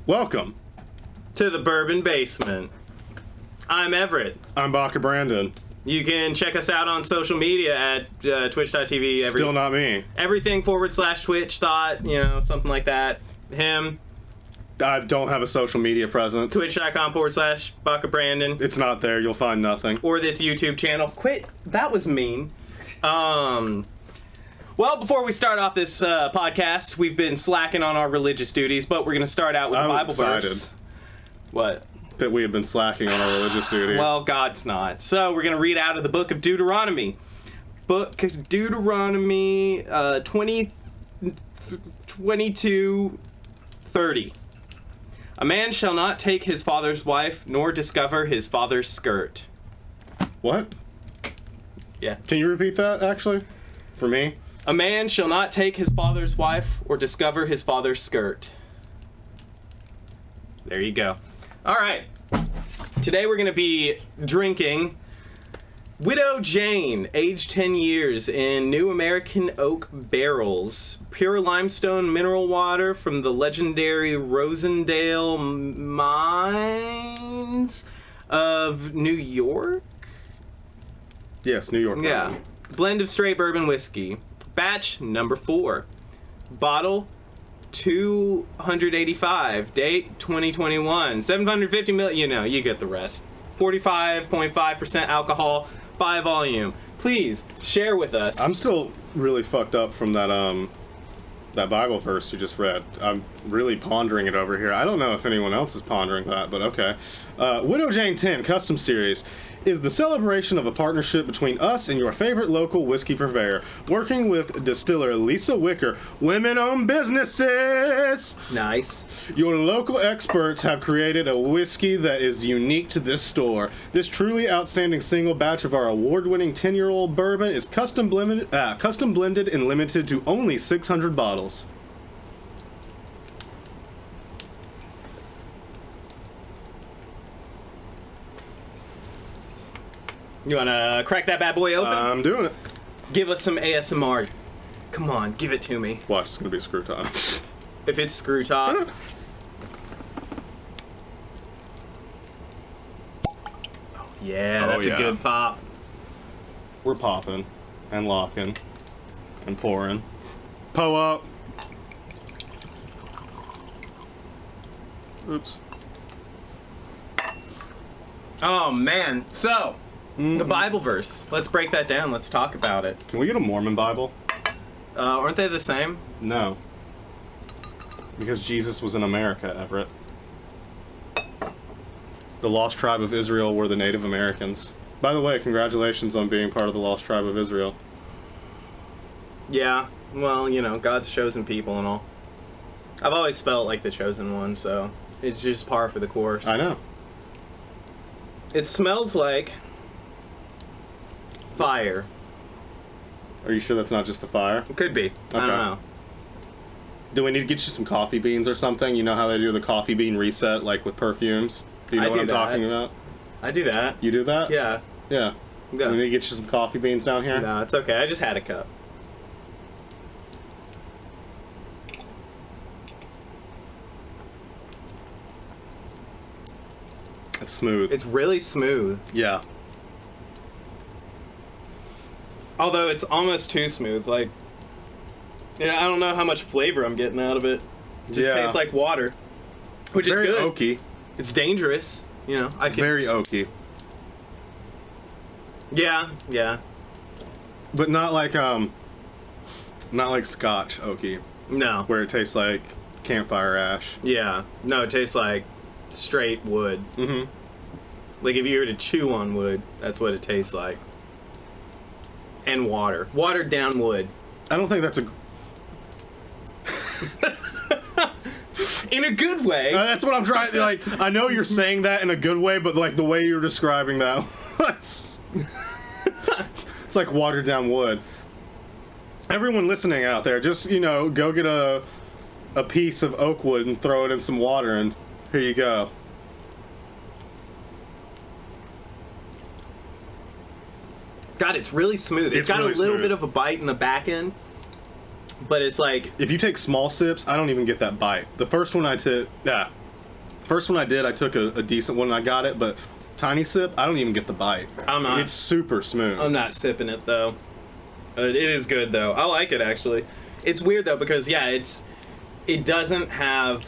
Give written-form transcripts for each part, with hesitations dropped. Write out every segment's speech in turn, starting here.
Welcome to the Bourbon Basement. I'm Everett. I'm Baka Brandon. You can check us out on social media at twitch.tv. Still not me. Everything /Twitch thought, something like that. Him. I don't have a social media presence. Twitch.com/Baka Brandon. It's not there. You'll find nothing. Or this YouTube channel. Quit. That was mean. Well, before we start off this podcast, we've been slacking on our religious duties, but we're going to start out with a Bible verse. What? That we have been slacking on our religious duties. Well, God's not. So we're going to read out of the book of Deuteronomy. Book Deuteronomy 22:30. A man shall not take his father's wife, nor discover his father's skirt. What? Yeah. Can you repeat that, actually? For me? A man shall not take his father's wife, or discover his father's skirt. There you go. All right. Today we're going to be drinking Widow Jane, aged 10 years, in New American Oak barrels. Pure limestone mineral water from the legendary Rosendale Mines of New York? Yes, New York. Yeah. Blend of straight bourbon whiskey. Batch number 4. Bottle 285. Date 2021. 750 ml. You get the rest. 45.5% alcohol by volume. Please share with us. I'm still really fucked up from that Bible verse you just read. I'm really pondering it over here. I don't know if anyone else is pondering that, but okay. Widow Jane 10 Custom Series is the celebration of a partnership between us and your favorite local whiskey purveyor, working with distiller Lisa Wicker. Women-owned businesses! Nice. Your local experts have created a whiskey that is unique to this store. This truly outstanding single batch of our award-winning 10-year-old bourbon is custom blended and limited to only 600 bottles. You want to crack that bad boy open? I'm doing it. Give us some ASMR. Come on, give it to me. Watch, it's going to be screw time. If it's screw top. Oh, yeah, that's a good pop. We're popping and locking and pouring. Po up. Oops. Oh, man. So, the Bible verse. Let's break that down. Let's talk about it. Can we get a Mormon Bible? Aren't they the same? No. Because Jesus was in America, Everett. The lost tribe of Israel were the Native Americans. By the way, congratulations on being part of the lost tribe of Israel. Yeah. Well, God's chosen people and all. I've always felt like the chosen one, so it's just par for the course. I know. It smells like fire. Are you sure that's not just the fire? It could be. Okay. I don't know. Do we need to get you some coffee beans or something? You know how they do the coffee bean reset, like with perfumes? Do you know what I'm talking about? I do that. You do that? Yeah. Yeah. Yeah. Do we need to get you some coffee beans down here? No, it's okay. I just had a cup. It's smooth. It's really smooth. Yeah. Although it's almost too smooth. Like, I don't know how much flavor I'm getting out of it. It just tastes like water, which very is good. Oaky. It's dangerous. It's very oaky. Yeah, yeah. But not like Scotch oaky, No. where it tastes like campfire ash. Yeah. No, it tastes like straight wood. Mm-hmm. Like if you were to chew on wood, that's what it tastes like. And water. Watered down wood. I don't think that's a... In a good way. that's what I'm trying... Like, I know you're saying that in a good way, but like the way you're describing that was... It's like watered down wood. Everyone listening out there, just, go get a piece of oak wood and throw it in some water and here you go. God, it's really smooth. It's got really a little bit of a bite in the back end, but it's like... If you take small sips, I don't even get that bite. The first one I took... Yeah. First one I did, I took a decent one and I got it, but tiny sip, I don't even get the bite. I'm not. It's super smooth. I'm not sipping it though. It is good though. I like it actually. It's weird though because yeah, it doesn't have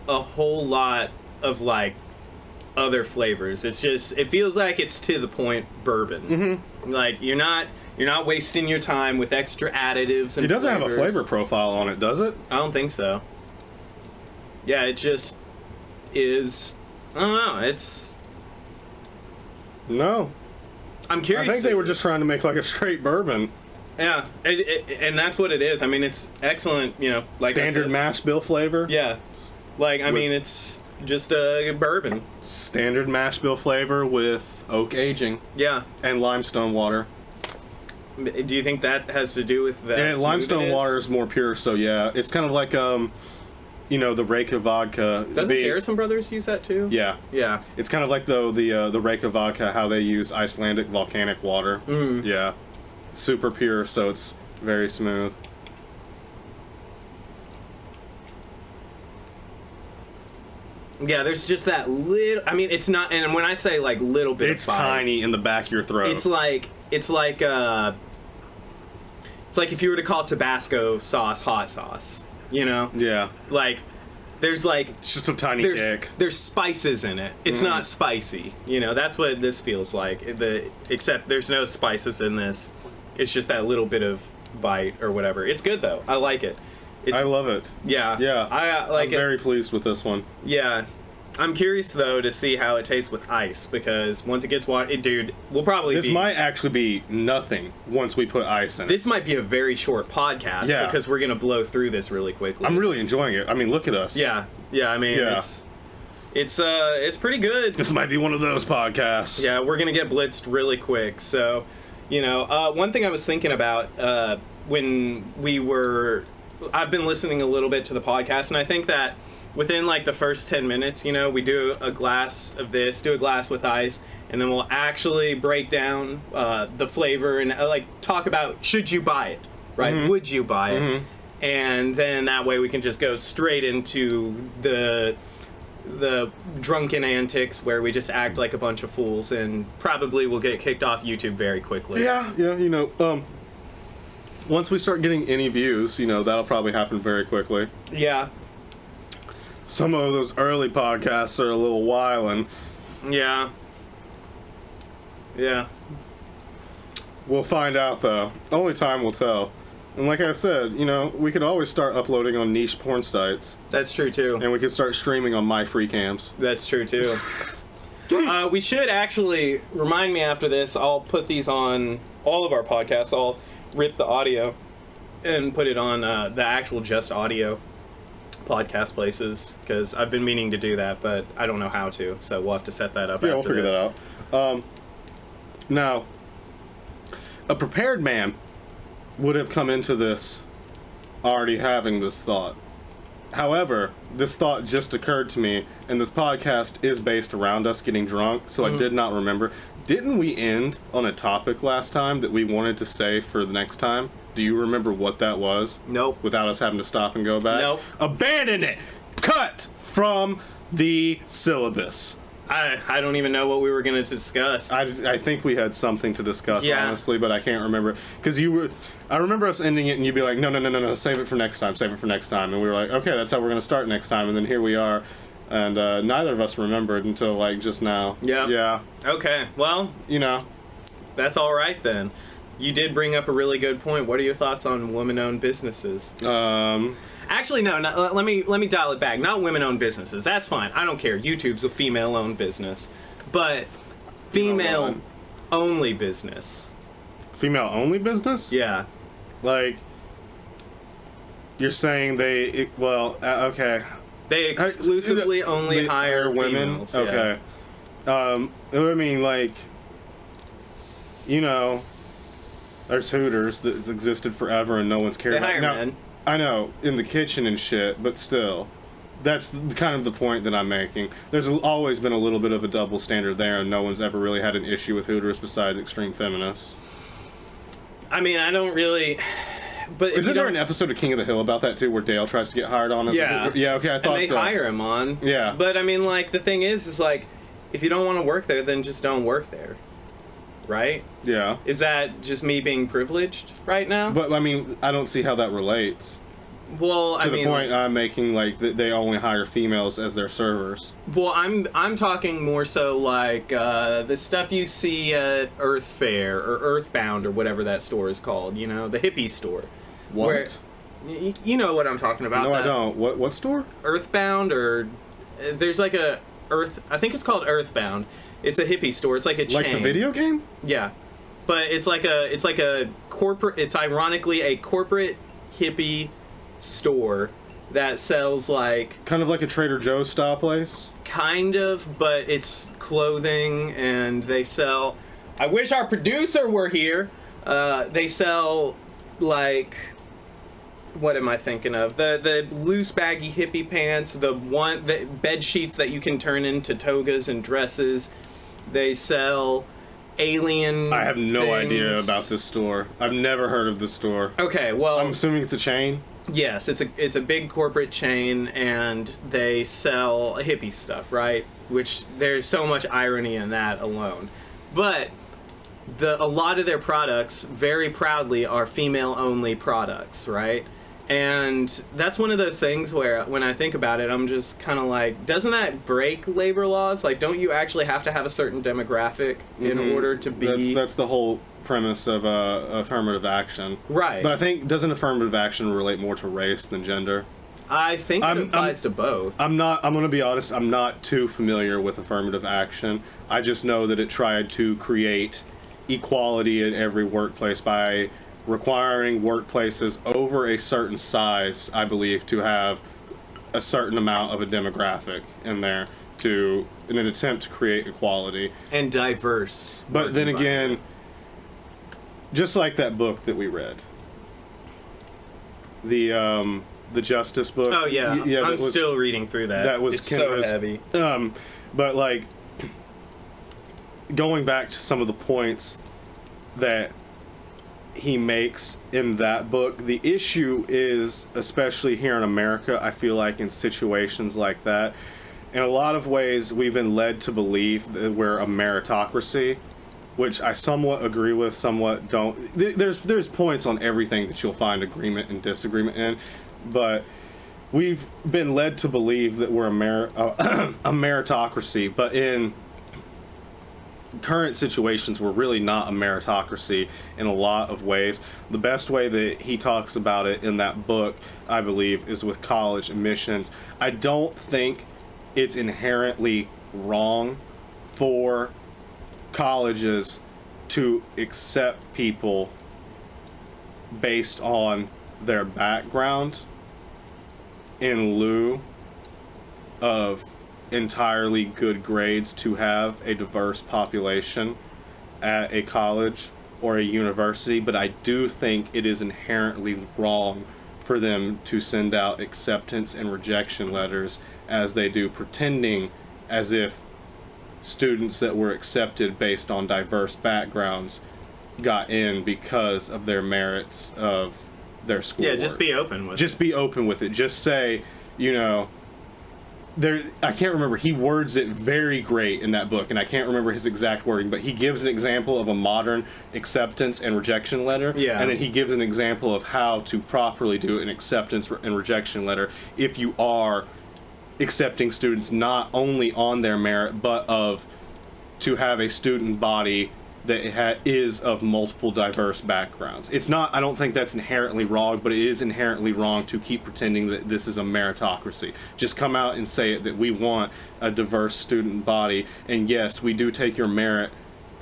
a whole lot of like other flavors. It's just it feels like it's to the point bourbon. Mm-hmm. Like you're not wasting your time with extra additives and it doesn't flavors. have a flavor profile on it, does it? I don't think so. Yeah, it just is. I don't know. It's. No. I'm curious. I think they were just trying to make like a straight bourbon. Yeah, and that's what it is. I mean, it's excellent. You know, like standard mash bill flavor. Yeah, like I mean, it's just a bourbon. Standard mash bill flavor with oak aging. Yeah, and limestone water. Do you think that has to do with that? Yeah, limestone water is more pure, so yeah, it's kind of like you know, the Reka vodka. Doesn't Garrison Brothers use that too? Yeah. Yeah. It's kind of like the Reka vodka, how they use Icelandic volcanic water. Mm. Yeah. Super pure, so it's very smooth. Yeah, there's just that little. I mean, it's not. And when I say like little bit, it's of bite, tiny in the back of your throat. It's like if you were to call Tabasco sauce hot sauce. You know? Yeah. Like, there's like it's just a tiny kick. There's spices in it. It's not spicy. You know, that's what this feels like. Except there's no spices in this. It's just that little bit of bite or whatever. It's good though. I like it. I love it. Yeah. Yeah. I'm very pleased with this one. Yeah. I'm curious though to see how it tastes with ice because once it gets water, dude, we'll probably. This might actually be nothing once we put ice in it. This might be a very short podcast because we're gonna blow through this really quickly. I'm really enjoying it. I mean, look at us. Yeah. Yeah. I mean, it's pretty good. This might be one of those podcasts. Yeah, we're gonna get blitzed really quick. So, you know, one thing I was thinking about when I've been listening a little bit to the podcast, and I think that within like the first 10 minutes, you know, we do a glass of this, do a glass with ice, and then we'll actually break down the flavor and like talk about should you buy it, right? Mm-hmm. Would you buy it? Mm-hmm. And then that way we can just go straight into the drunken antics where we just act like a bunch of fools and probably will get kicked off YouTube very quickly. Yeah, you know, once we start getting any views, you know, that'll probably happen very quickly. Yeah. Some of those early podcasts are a little wildin'. Yeah. Yeah. We'll find out, though. Only time will tell. And like I said, you know, we could always start uploading on niche porn sites. That's true, too. And we could start streaming on my free cams. That's true, too. We should actually, remind me after this, I'll put these on all of our podcasts. I'll rip the audio and put it on the actual just audio podcast places because I've been meaning to do that, but I don't know how to, so we'll have to set that up. Yeah, we'll figure that out. Now, a prepared man would have come into this already having this thought. However, this thought just occurred to me, and this podcast is based around us getting drunk, so I did not remember. Didn't we end on a topic last time that we wanted to say for the next time? Do you remember what that was? Nope. Without us having to stop and go back? Nope. Abandon it! Cut from the syllabus. I don't even know what we were going to discuss. I think we had something to discuss, honestly, but I can't remember. Because I remember us ending it and you'd be like, no, save it for next time, save it for next time. And we were like, okay, that's how we're going to start next time. And then here we are. And neither of us remembered until, like, just now. Yeah. Yeah. Okay, well. You know. That's all right, then. You did bring up a really good point. What are your thoughts on women-owned businesses? Actually, no. Let me dial it back. Not women-owned businesses. That's fine. I don't care. YouTube's a female-owned business, but female-only business. Female-only business? Yeah. Like, you're saying okay. They exclusively only hire women. females. Okay. Yeah. I mean, like, you know. There's Hooters that's existed forever and no one's cared about. They hire men. I know, in the kitchen and shit, but still. That's kind of the point that I'm making. There's always been a little bit of a double standard there, and no one's ever really had an issue with Hooters besides extreme feminists. I mean, I don't really... But if Isn't you there don't- an episode of King of the Hill about that too, where Dale tries to get hired on? Yeah, okay, I thought and they so. hire him on. Yeah. But I mean, like, the thing is like, if you don't want to work there, then just don't work there, right? Yeah. Is that just me being privileged right now? But I mean, I don't see how that relates Well, to the point I'm making. Like they only hire females as their servers. Well, I'm talking more so like the stuff you see at Earth Fair or Earthbound or whatever that store is called. You know, the hippie store. What? Where, you know what I'm talking about? No, I don't. What store? Earthbound or there's like a Earth. I think it's called Earthbound. It's a hippie store. It's like a chain. Like the video game? Yeah, but it's like a corporate. It's ironically a corporate hippie store that sells like Kind of like a Trader Joe's style place? kind of, but it's clothing, and they sell. I wish our producer were here. They sell like. What am I thinking of? The loose baggy hippie pants, the bed sheets that you can turn into togas and dresses. They sell alien. I have no things. idea about this store. I've never heard of this store. Okay, well, I'm assuming it's a chain. yes, it's a big corporate chain, and they sell hippie stuff, right? Which there's so much irony in that alone, but a lot of their products, very proudly, are female-only products, right? And that's one of those things where, when I think about it, I'm just kind of like, doesn't that break labor laws? Like, don't you actually have to have a certain demographic in order to be... That's the whole premise of affirmative action. Right. But I think, doesn't affirmative action relate more to race than gender? I think it applies to both. I'm going to be honest, I'm not too familiar with affirmative action. I just know that it tried to create equality in every workplace by requiring workplaces over a certain size, I believe, to have a certain amount of a demographic in there in an attempt to create equality. And diverse. But then again, just like that book that we read, the Justice book. Oh yeah, I'm still reading through that. That was it's so heavy. But like, going back to some of the points that he makes in that book, the issue is, especially here in America, I feel like in situations like that, in a lot of ways we've been led to believe that we're a meritocracy, which I somewhat agree with, somewhat don't. There's points on everything that you'll find agreement and disagreement in, but we've been led to believe that we're a meritocracy, but in current situations we're really not a meritocracy in a lot of ways. The best way that he talks about it in that book, I believe, is with college admissions. I don't think it's inherently wrong for colleges to accept people based on their background in lieu of entirely good grades to have a diverse population at a college or a university, but I do think it is inherently wrong for them to send out acceptance and rejection letters as they do, pretending as if students that were accepted based on diverse backgrounds got in because of their merits of their schoolwork. Yeah, just be open with it. Just be open with it. Just say, you know, I can't remember, he words it very great in that book, and I can't remember his exact wording, but he gives an example of a modern acceptance and rejection letter, yeah. And then he gives an example of how to properly do an acceptance and rejection letter if you are accepting students not only on their merit, but to have a student body that is of multiple diverse backgrounds. It's not, I don't think that's inherently wrong, but it is inherently wrong to keep pretending that this is a meritocracy. Just come out and say it, that we want a diverse student body, and yes, we do take your merit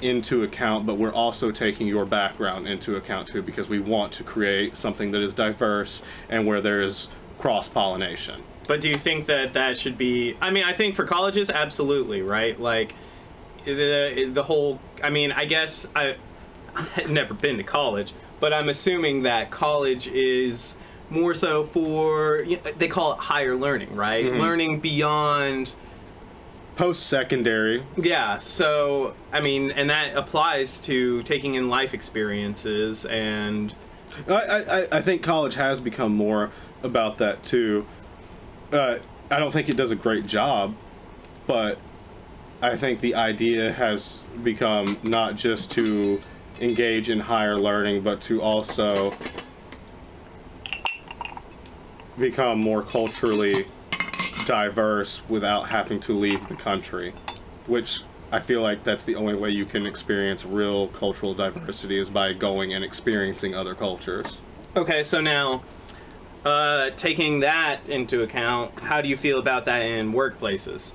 into account, but we're also taking your background into account too, because we want to create something that is diverse and where there is cross-pollination. But do you think that should be, I mean, I think for colleges, absolutely, right? Like, the whole, I mean, I guess I've never been to college, but I'm assuming that college is more so for, you know, they call it higher learning, right? Mm-hmm. Learning beyond post-secondary. Yeah, so I mean, and that applies to taking in life experiences and I think college has become more about that too. I don't think it does a great job, but I think the idea has become not just to engage in higher learning, but to also become more culturally diverse without having to leave the country, which I feel like that's the only way you can experience real cultural diversity is by going and experiencing other cultures. Okay, so now, taking that into account, how do you feel about that in workplaces?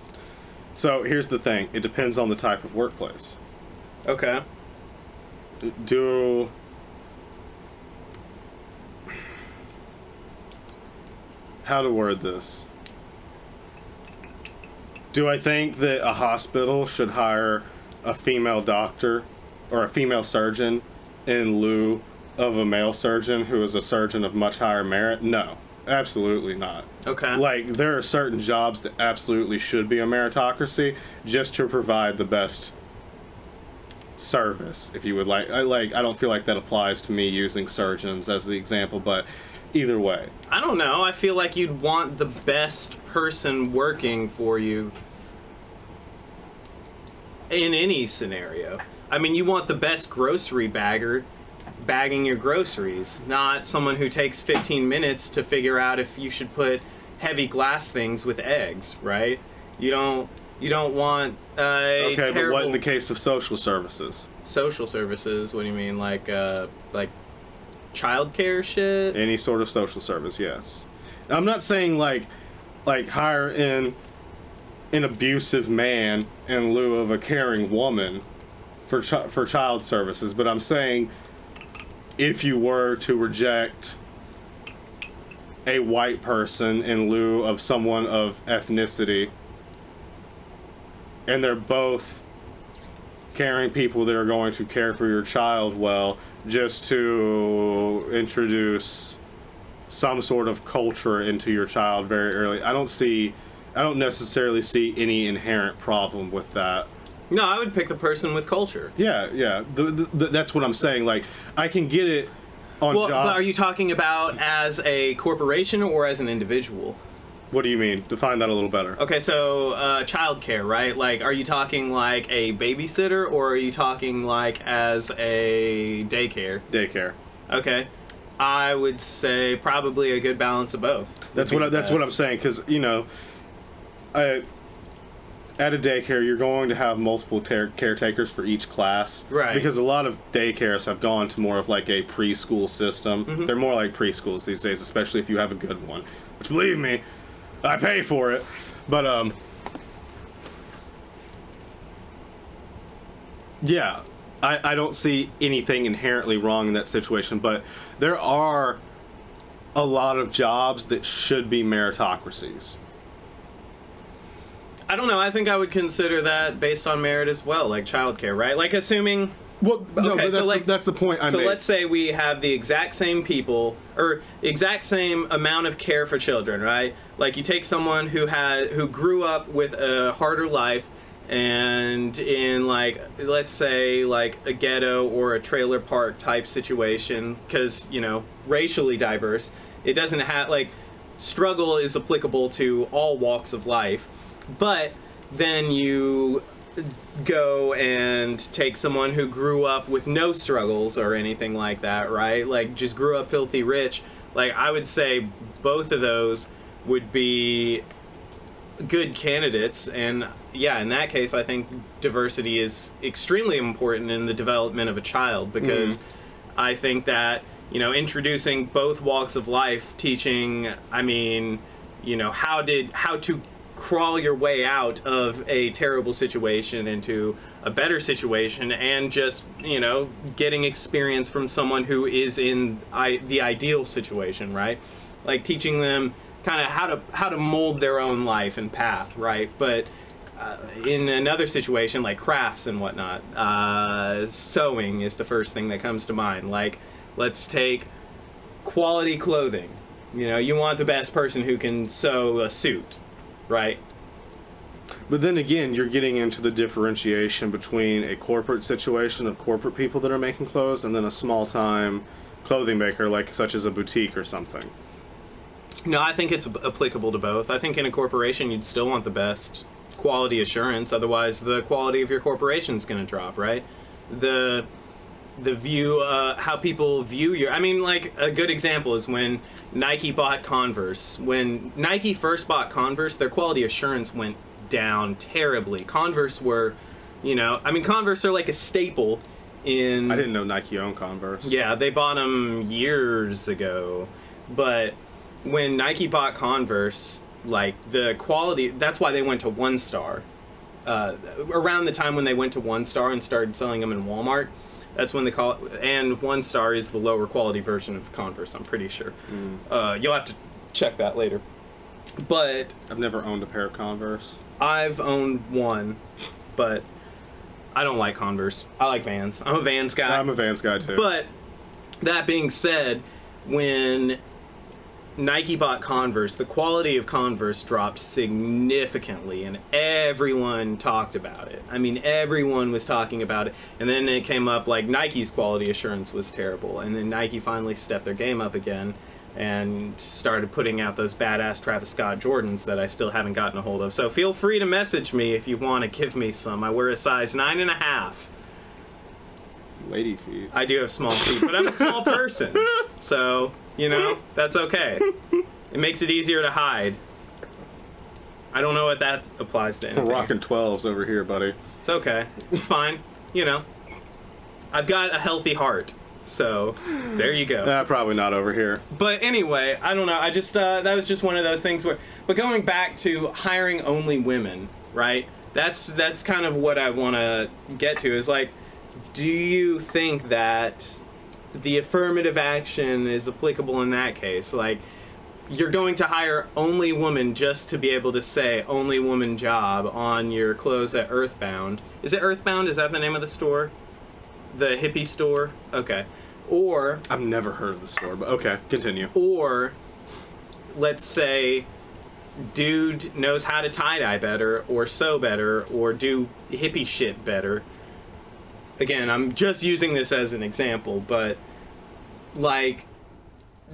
So here's the thing. It depends on the type of workplace. Okay. How to word this? Do I think that a hospital should hire a female doctor or a female surgeon in lieu of a male surgeon who is a surgeon of much higher merit? No, absolutely not. Okay. Like, there are certain jobs that absolutely should be a meritocracy just to provide the best service, if you would like. I don't feel like that applies to me using surgeons as the example, but either way. I don't know. I feel like you'd want the best person working for you in any scenario. I mean, you want the best grocery bagger bagging your groceries, not someone who takes 15 minutes to figure out if you should put heavy glass things with eggs, right? You don't want Okay, terrible... but what in the case of social services? Social services? What do you mean? Like childcare shit? Any sort of social service, yes. I'm not saying like hire in an abusive man in lieu of a caring woman for child services, but I'm saying if you were to reject a white person in lieu of someone of ethnicity, and they're both caring people that are going to care for your child well, just to introduce some sort of culture into your child very early, I don't necessarily see any inherent problem with that. No, I would pick the person with culture. Yeah. That's what I'm saying. Like, I can get it on jobs. But are you talking about as a corporation or as an individual? What do you mean? Define that a little better. Okay, so childcare, right? Like, are you talking like a babysitter, or are you talking like as a daycare? Daycare. Okay, I would say probably a good balance of both. That's what I'm saying, because at a daycare, you're going to have multiple caretakers for each class. Right. Because a lot of daycares have gone to more of like a preschool system. Mm-hmm. They're more like preschools these days, especially if you have a good one. Which, believe me, I pay for it. But, yeah, I don't see anything inherently wrong in that situation. But there are a lot of jobs that should be meritocracies. I don't know. I think I would consider that based on merit as well, like childcare, right? Like assuming. Well, no, okay, but that's the point I made. So let's say we have the exact same people, or exact same amount of care for children, right? Like you take someone who grew up with a harder life, and in like, let's say like a ghetto or a trailer park type situation, because racially diverse. It doesn't have like struggle is applicable to all walks of life. But then you go and take someone who grew up with no struggles or anything like that, right? Like just grew up filthy rich. Like I would say both of those would be good candidates. And yeah, in that case, I think diversity is extremely important in the development of a child, because I think that, introducing both walks of life, teaching, how to crawl your way out of a terrible situation into a better situation, and just getting experience from someone who is in the ideal situation, right? Like teaching them kind of how to mold their own life and path, right? But in another situation like crafts and whatnot, sewing is the first thing that comes to mind. Like, let's take quality clothing. You want the best person who can sew a suit, right? But then again, you're getting into the differentiation between a corporate situation of corporate people that are making clothes, and then a small-time clothing maker, like such as a boutique or something. No, I think it's applicable to both. I think in a corporation, you'd still want the best quality assurance. Otherwise, the quality of your corporation is going to drop, right? The view, how people view your... I mean, like, a good example is when Nike bought Converse. When Nike first bought Converse, their quality assurance went down terribly. Converse were, you know... I mean, Converse are like a staple in... I didn't know Nike owned Converse. Yeah, they bought them years ago. But when Nike bought Converse, like, the quality... That's why they went to One Star. Around the time when they went to One Star and started selling them in Walmart, that's when they call it... And One Star is the lower quality version of Converse, I'm pretty sure. You'll have to check that later. But... I've never owned a pair of Converse. I've owned one, but I don't like Converse. I like Vans. I'm a Vans guy. I'm a Vans guy, too. But, that being said, when Nike bought Converse, the quality of Converse dropped significantly, and everyone talked about it. I mean, everyone was talking about it, and then it came up like Nike's quality assurance was terrible, and then Nike finally stepped their game up again and started putting out those badass Travis Scott Jordans that I still haven't gotten a hold of. So feel free to message me if you want to give me some. I wear a size 9.5. Lady feet. I do have small feet, but I'm a small person, so... You know, that's okay. It makes it easier to hide. I don't know what that applies to anything. We're rocking 12s over here, buddy. It's okay. It's fine. You know. I've got a healthy heart. So, there you go. Probably not over here. But anyway, I don't know. I just, that was just one of those things where... But going back to hiring only women, right? That's kind of what I want to get to, is like, do you think that... the affirmative action is applicable in that case? Like, you're going to hire only woman just to be able to say only woman job on your clothes at Earthbound. Is it Earthbound? Is that the name of the store? The hippie store? Okay. Or... I've never heard of the store, but okay, continue. Or, let's say, dude knows how to tie-dye better, or sew better, or do hippie shit better. Again, I'm just using this as an example, but, like,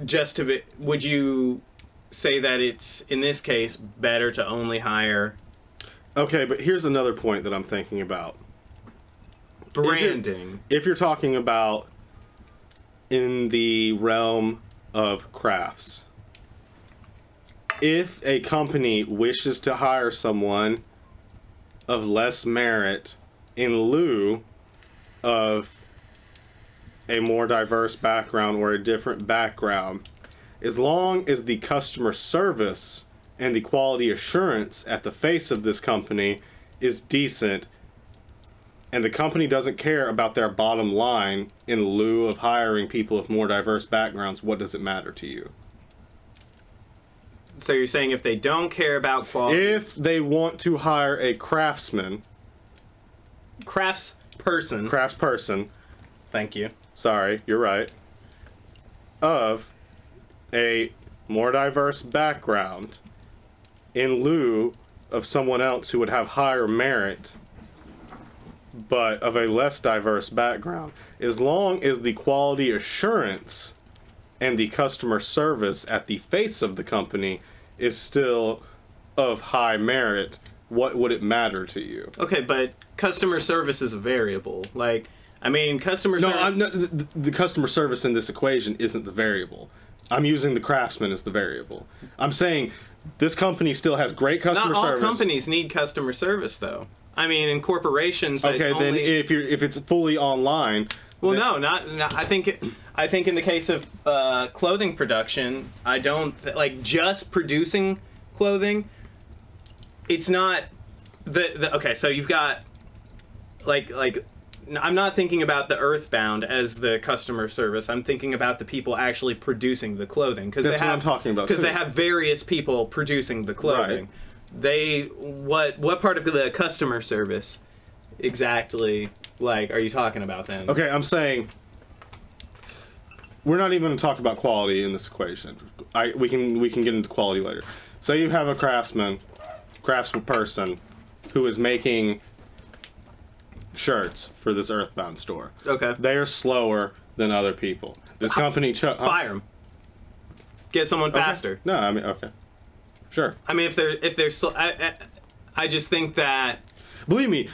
just to be... Would you say that it's, in this case, better to only hire... Okay, but here's another point that I'm thinking about. Branding. If you're talking about in the realm of crafts, if a company wishes to hire someone of less merit in lieu of a more diverse background or a different background, as long as the customer service and the quality assurance at the face of this company is decent, and the company doesn't care about their bottom line in lieu of hiring people of more diverse backgrounds, what does it matter to you? So you're saying if they don't care about quality... If they want to hire a craftsman... Craftsperson. Thank you. Sorry, you're right. Of a more diverse background in lieu of someone else who would have higher merit but of a less diverse background. As long as the quality assurance and the customer service at the face of the company is still of high merit, what would it matter to you? Okay, but customer service is a variable. Like, I mean, customer service... No, the customer service in this equation isn't the variable. I'm using the craftsman as the variable. I'm saying this company still has great customer service. Not all companies need customer service, though. I mean, in corporations... Okay, then if it's fully online... Well, then... no, I think in the case of clothing production, I don't... like, just producing clothing, it's not... okay, so you've got... Like... I'm not thinking about the Earthbound as the customer service. I'm thinking about the people actually producing the clothing. That's what I'm talking about. Because they have various people producing the clothing. Right. What part of the customer service exactly, like, are you talking about then? Okay, I'm saying we're not even going to talk about quality in this equation. We can get into quality later. Say you have a craftsperson who is making shirts for this Earthbound store. Okay. They are slower than other people. This company... Fire them. Get someone faster. No, I mean, okay. Sure. I mean, if they're I just think that... Believe me,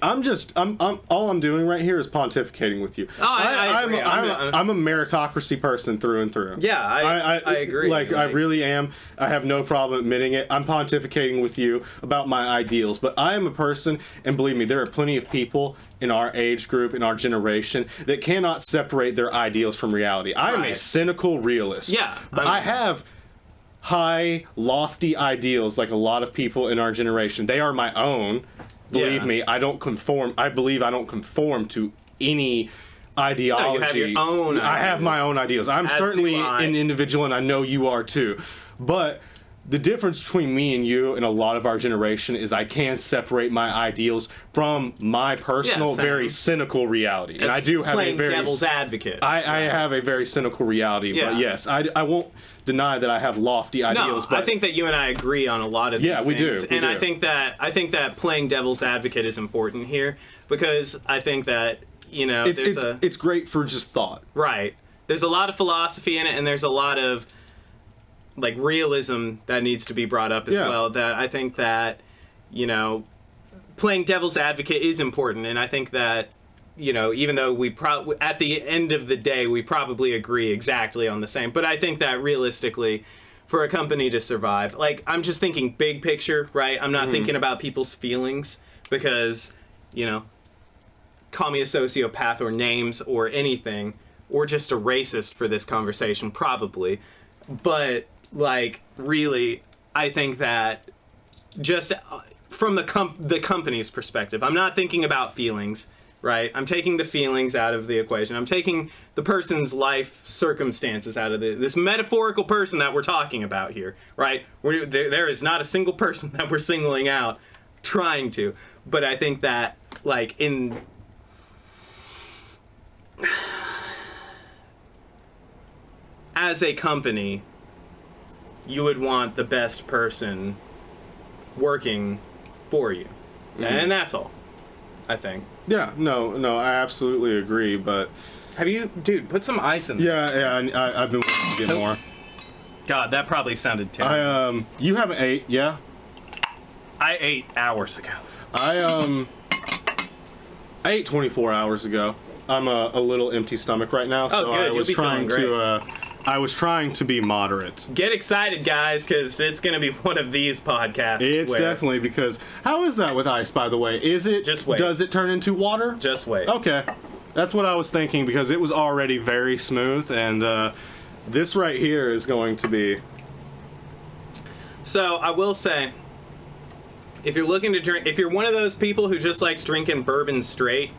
I'm all I'm doing right here is pontificating with you. Oh, I agree. I'm a meritocracy person through and through. Yeah, I agree. Like, I really am. I have no problem admitting it. I'm pontificating with you about my ideals, but I am a person, and believe me, there are plenty of people in our age group, in our generation, that cannot separate their ideals from reality. I am a cynical realist. Yeah. I have high, lofty ideals like a lot of people in our generation. They are my own. Believe me, I don't conform. I believe I don't conform to any ideology. No, you have your own ideals. I have my own ideals. I'm certainly an individual, and I know you are too. But the difference between me and you and a lot of our generation is I can separate my ideals from my personal, very cynical reality. And I do have a very devil's advocate. I have a very cynical reality. But yes, I won't deny that I have lofty ideals. No, but I think that you and I agree on a lot of these things. We do. And I think that playing devil's advocate is important here, because I think that, you know, it's great for just thought. Right. There's a lot of philosophy in it, and there's a lot of like realism that needs to be brought up as well, that I think that, you know, playing devil's advocate is important. And I think that, you know, even though we at the end of the day, we probably agree exactly on the same, but I think that realistically, for a company to survive, like, I'm just thinking big picture, right? I'm not thinking about people's feelings, because, you know, call me a sociopath or names or anything, or just a racist for this conversation, probably. But, like, really, I think that just from the company's perspective, I'm not thinking about feelings, right? I'm taking the feelings out of the equation. I'm taking the person's life circumstances out of this metaphorical person that we're talking about here, right? There is not a single person that we're singling out trying to. But I think that, like, as a company, you would want the best person working for you. And that's all, I think. Yeah, no, I absolutely agree, but... Dude, put some ice in this. Yeah, I've been wanting to get more. God, that probably sounded terrible. You haven't ate, yeah? I ate hours ago. I ate 24 hours ago. I'm a little empty stomach right now, so good. I was trying to be moderate. Get excited, guys, because it's going to be one of these podcasts. It's definitely, because... How is that with ice, by the way? Is it... Just wait. Does it turn into water? Just wait. Okay. That's what I was thinking, because it was already very smooth, and this right here is going to be... So, I will say, if you're looking to drink... If you're one of those people who just likes drinking bourbon straight,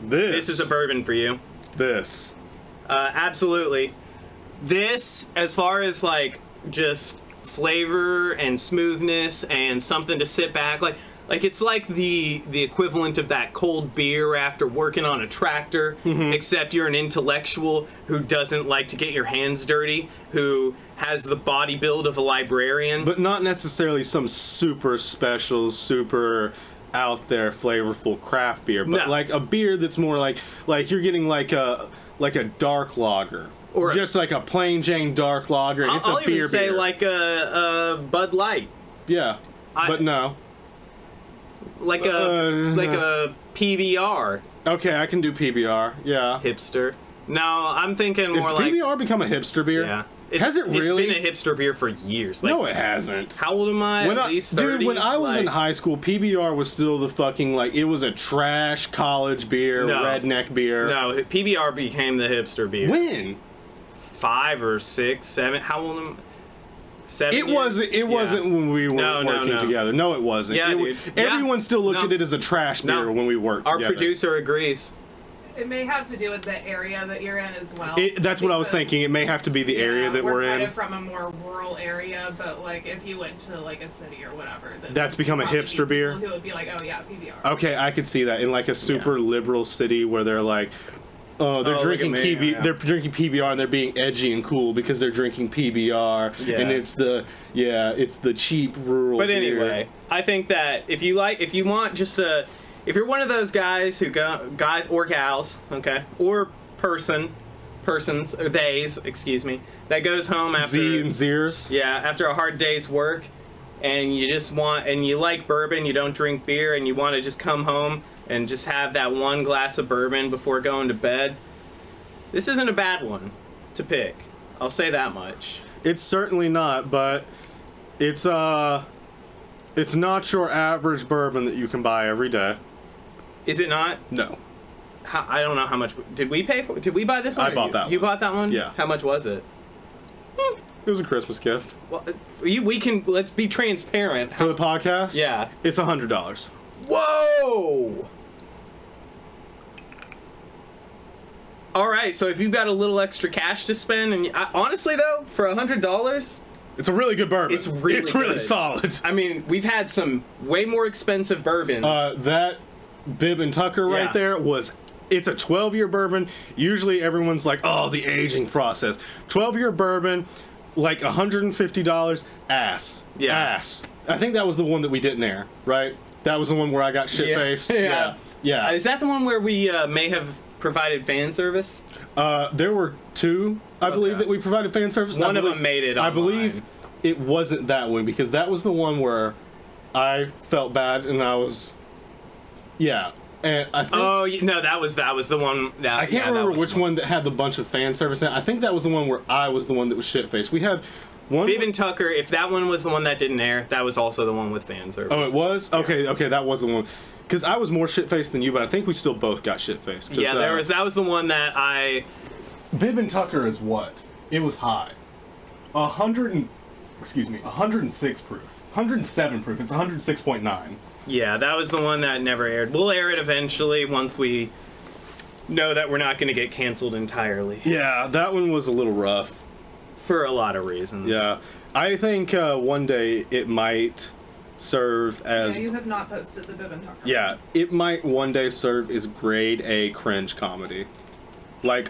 this is a bourbon for you. This. Absolutely. This, as far as, like, just flavor and smoothness and something to sit back, like it's like the equivalent of that cold beer after working on a tractor, except you're an intellectual who doesn't like to get your hands dirty, who has the body build of a librarian. But not necessarily some super special, super out there flavorful craft beer, but like a beer that's more like you're getting like a dark lager. Or just like a plain Jane dark lager, and it's a beer. I'll even say like a Bud Light. Yeah, but no. Like a PBR. Okay, I can do PBR. Yeah. Hipster. No, I'm thinking more like... Has PBR become a hipster beer? Yeah. Has it really? It's been a hipster beer for years. Like, no, it hasn't. How old am I? At least 30? Dude, when I was in high school, PBR was still the fucking, like, it was a trash college beer, redneck beer. No, PBR became the hipster beer. When? 5 or 6, 7. How old am I? 7 It years? wasn't when we were working together. No, it wasn't. Yeah, dude. Everyone still looked at it as a trash beer when we worked together. Our producer agrees. It may have to do with the area that you're in as well. That's what I was thinking. It may have to be the area that we're in. Kind of from a more rural area, but like if you went to like a city or whatever, then that's become a hipster beer. Who would be like, oh yeah, PBR. Okay, I could see that in like a super liberal city where they're like, they're drinking they're drinking PBR and they're being edgy and cool because they're drinking PBR, and it's the cheap rural. But beer. Anyway, I think that if you're one of those guys who guys or gals, okay, or persons, or theys, excuse me, that goes home after Z and Zers. yeah, after a hard day's work, and you just want, and you like bourbon, you don't drink beer, and you want to just come home and just have that one glass of bourbon before going to bed. This isn't a bad one to pick. I'll say that much. It's certainly not, but it's not your average bourbon that you can buy every day. Is it not? No. I don't know how much. Did we pay for? Did we buy this one? I bought that one. You bought that one? Yeah. How much was it? It was a Christmas gift. Well, we can, let's be transparent. For the podcast? Yeah. It's $100. Whoa! All right, so if you've got a little extra cash to spend, and honestly though, for $100, It's a really good bourbon. It's really good. solid. I mean, we've had some way more expensive bourbons. That Bib and Tucker right Yeah. there it's a 12-year bourbon. Usually everyone's like, oh, the aging process. 12-year bourbon, like $150, ass. Yeah. Ass. I think that was the one that we didn't air, right? That was the one where I got shit-faced. Yeah. Yeah. Is that the one where we may have provided fan service? There were two, I believe, Okay. that we provided fan service. One of them made it I online. believe it wasn't that one, because that was the one where I felt bad and I was... Yeah. And I think... Oh no, that was the one. That, I can't remember which one that had the bunch of fan service in it. I think that was the one where I was the one that was shit-faced. We had one... Bib and Tucker, if that one was the one that didn't air, that was also the one with fan service. Oh, it was? Okay, that was the one. Because I was more shit-faced than you, but I think we still both got shit-faced. Yeah, that was the one that I... Bib and Tucker is what? It was high. 106 proof. 107 proof. It's 106.9. Yeah, that was the one that never aired. We'll air it eventually once we know that we're not going to get canceled entirely. Yeah, that one was a little rough. For a lot of reasons. Yeah. I think one day it might serve as... Yeah, you have not posted the Bib and Tucker. Yeah, it might one day serve as grade A cringe comedy. Like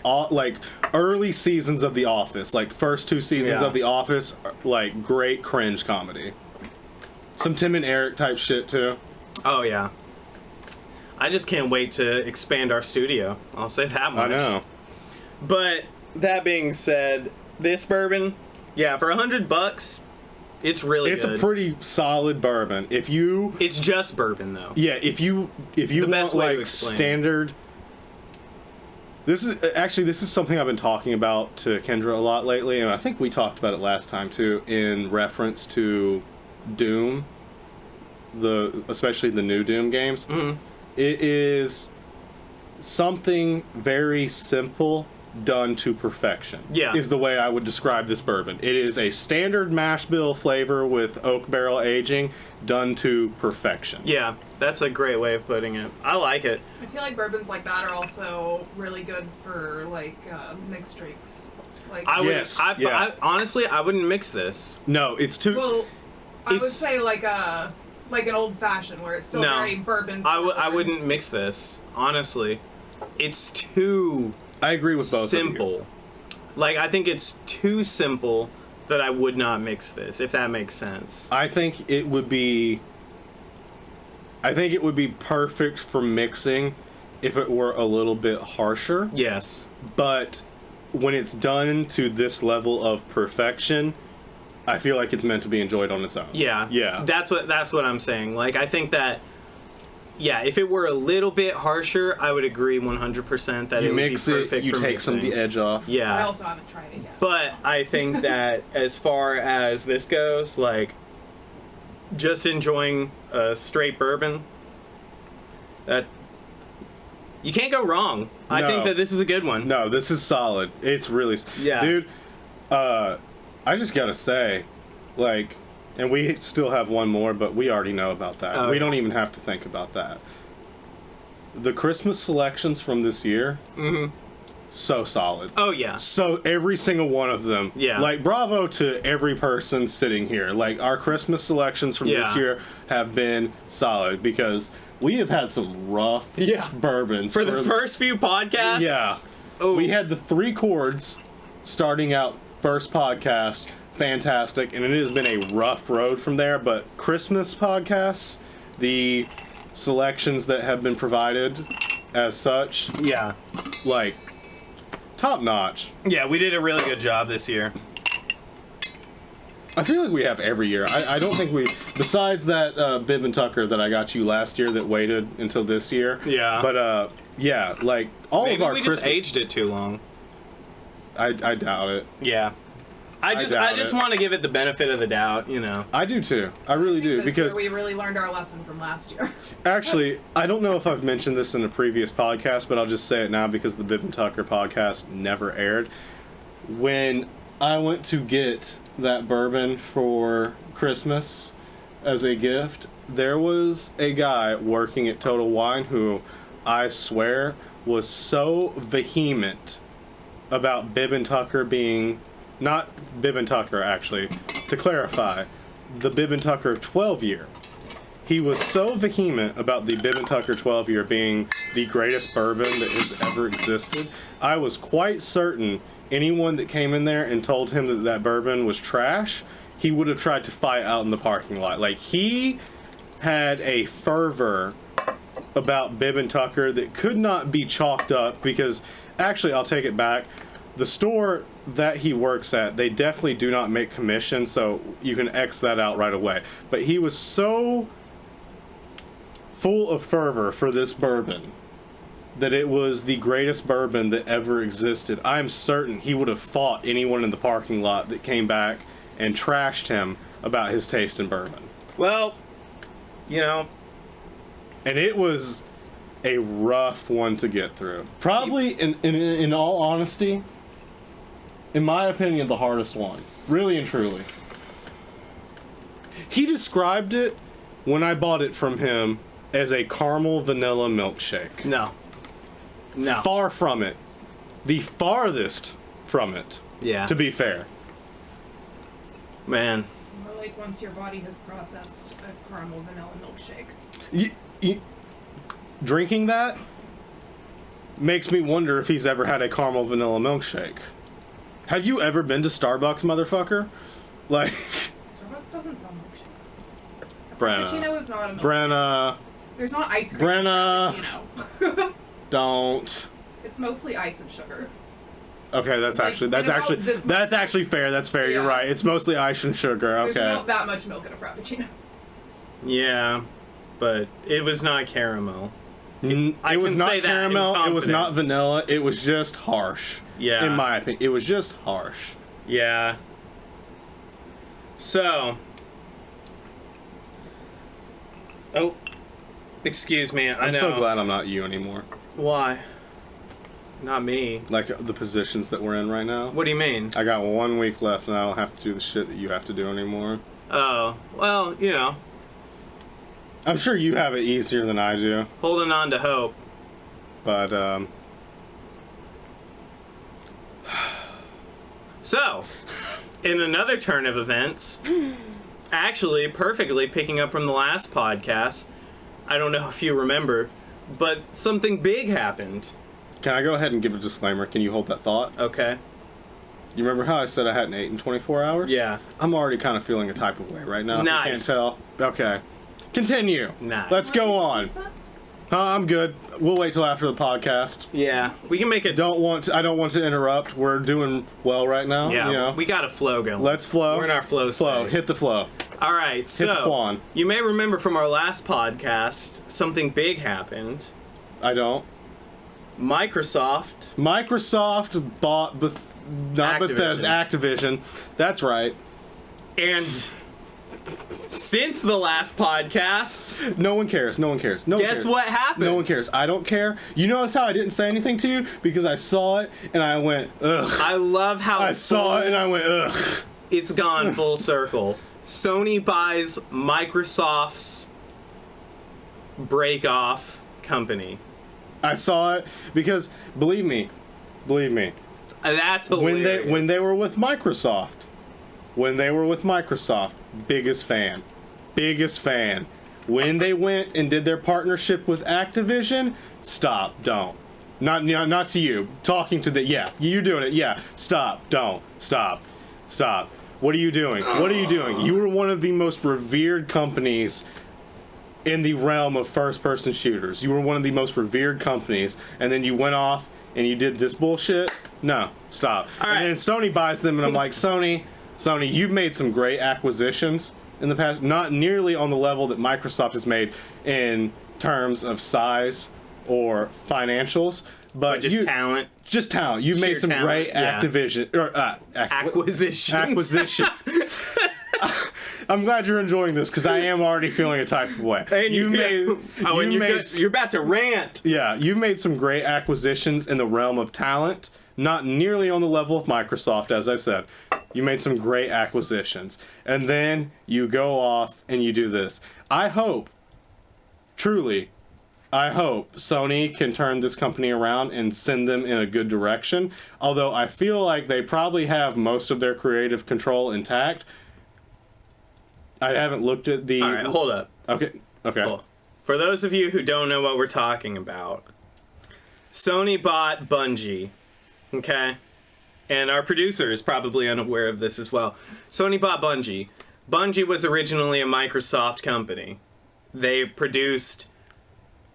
early seasons of The Office, like first two seasons Yeah. of The Office, like great cringe comedy. Some Tim and Eric type shit too. Oh, yeah. I just can't wait to expand our studio. I'll say that much. I know. But that being said, this bourbon, yeah, for $100, it's really good. It's a pretty solid bourbon. If you... It's just bourbon, though. Yeah, if you want best way to like explain. standard... This is something I've been talking about to Kendra a lot lately, and I think we talked about it last time too, in reference to Doom, especially the new Doom games. Mhm. It is something very simple done to perfection. Yeah. Is the way I would describe this bourbon. It is a standard mash bill flavor with oak barrel aging done to perfection. Yeah, that's a great way of putting it. I like it. I feel like bourbons like that are also really good for like mixed drinks. Like, Yes, yeah. Honestly, I wouldn't mix this. No, it's too... well, I would It's- say like an old fashioned where it's still No. very bourbon. I forward. wouldn't mix this, honestly. It's too I agree with both of you. simple. Like, I think it's too simple that I would not mix this, if that makes sense. I think it would be perfect for mixing if it were a little bit harsher, Yes. but when it's done to this level of perfection, I feel like it's meant to be enjoyed on its own. Yeah. Yeah. That's what I'm saying. Like, I think that, yeah, if it were a little bit harsher, I would agree 100% that You it would mix be it, perfect you for take some of mixing. the edge off. I Yeah. also haven't tried it yet. But I think that as far as this goes, like, just enjoying a straight bourbon, that you can't go wrong. I No. think that this is a good one. No, this is solid. It's really... Yeah. Dude, I just gotta say, like... And we still have one more, but we already know about that. Oh, We yeah. don't even have to think about that. The Christmas selections from this year, so solid. Oh yeah. So every single one of them. Yeah. Like, bravo to every person sitting here. Like, our Christmas selections from this Yeah. year have been solid because we have had some rough Yeah. bourbons. For the first few podcasts. Yeah. Oh. We had the 3 chords starting out first podcast. Fantastic. And it has been a rough road from there. But Christmas podcasts, the selections that have been provided as such, Yeah. like, top notch. Yeah, we did a really good job this year. I feel like we have every year. I don't think we, besides that Bib and Tucker that I got you last year that waited until this year. Yeah. But yeah, like all Maybe of our we Christmas. just aged it too long. I doubt it. Yeah. I doubt just it. want to give it the benefit of the doubt, you know. I do too. I really do This because year we really learned our lesson from last year. actually, I don't know if I've mentioned this in a previous podcast, but I'll just say it now because the Bib and Tucker podcast never aired. When I went to get that bourbon for Christmas as a gift, there was a guy working at Total Wine who I swear was so vehement about Bib and Tucker being, not Bib and Tucker actually, to clarify, the Bib and Tucker 12 year. He was so vehement about the Bib and Tucker 12 year being the greatest bourbon that has ever existed. I was quite certain anyone that came in there and told him that that bourbon was trash, he would have tried to fight out in the parking lot. Like, he had a fervor about Bib and Tucker that could not be chalked up because, actually, I'll take it back. The store that he works at, they definitely do not make commission, so you can X that out right away. But he was so full of fervor for this bourbon that it was the greatest bourbon that ever existed. I'm certain he would have fought anyone in the parking lot that came back and trashed him about his taste in bourbon. Well, you know, And it was a rough one to get through. Probably, in all honesty, in my opinion, the hardest one. Really and truly. He described it, when I bought it from him, as a caramel vanilla milkshake. no. No. Far from it. The farthest from it. Yeah. To be fair. Man. More like once your body has processed a caramel vanilla milkshake. Drinking that makes me wonder if he's ever had a caramel vanilla milkshake. Have you ever been to Starbucks, motherfucker? Like, Starbucks doesn't sell milkshakes. A Brenna. Frappuccino is not a milkshake. Brenna, There's not ice cream Brenna. in Frappuccino. don't. It's mostly ice and sugar. Okay, that's Like, actually you know, this that's actually fair. That's fair. You're Yeah. right. It's mostly ice and sugar. Okay. There's not that much milk in a Frappuccino. Yeah. But it was not caramel. I It was can not say that in caramel. It was not confidence. vanilla. It was just harsh. Yeah. In my opinion, it was just harsh. Yeah. So. Oh. Excuse me. I I'm know. so glad I'm not you anymore. Why? Not me. Like the positions that we're in right now. What do you mean? I got 1 week left, and I don't have to do the shit that you have to do anymore. Oh. Well, you know. I'm sure you have it easier than I do, Holding on to hope. but So, in another turn of events, actually perfectly picking up from the last podcast, I don't know if you remember, but something big happened. can I go ahead and give a disclaimer? Can you hold that thought? Okay. You remember how I said I hadn't ate in 24 hours? Yeah. I'm already kind of feeling a type of way right now. If Nice. you can't tell. Okay. Continue. Nice. Let's go on. Pizza? I'm good. We'll wait till after the podcast. Yeah. We can make it. I don't want to interrupt. We're doing well right now. Yeah. You know? We got a flow going. Let's flow. We're in our flow Flow. state. Hit the flow. All right. So, the quan. you may remember from our last podcast, something big happened. I don't. Microsoft. Microsoft bought not Activision. Bethesda, Activision. That's right. And since the last podcast, No one cares. No one cares. No one guess cares. what happened? No one cares. I don't care. You notice how I didn't say anything to you? Because I saw it and I went, ugh. I love how I saw it and I went, ugh. it's gone full circle. Sony buys Microsoft's break-off company. I saw it because, believe me, That's hilarious. when they were with Microsoft, biggest fan. When they went and did their partnership with Activision, stop, don't. Not to you. Talking to the, yeah, you're doing it, yeah. Stop, don't, stop. What are you doing? You were one of the most revered companies in the realm of first-person shooters. You were one of the most revered companies, and then you went off and you did this bullshit, no, stop. All right. And then Sony buys them, and I'm like, Sony, you've made some great acquisitions in the past, not nearly on the level that Microsoft has made in terms of size or financials, but just talent. Just talent. You've made some talent, great yeah. acquisitions. Acquisition. I'm glad you're enjoying this because I am already feeling a type of way. And you're about to rant. Yeah, you've made some great acquisitions in the realm of talent, not nearly on the level of Microsoft, as I said. You made some great acquisitions. And then you go off and you do this. I hope, truly, Sony can turn this company around and send them in a good direction. Although I feel like they probably have most of their creative control intact. I haven't looked at the... All right, hold up. Okay. Cool. For those of you who don't know what we're talking about, Sony bought Bungee, okay? And our producer is probably unaware of this as well. Sony bought Bungee. Bungee was originally a Microsoft company. They produced...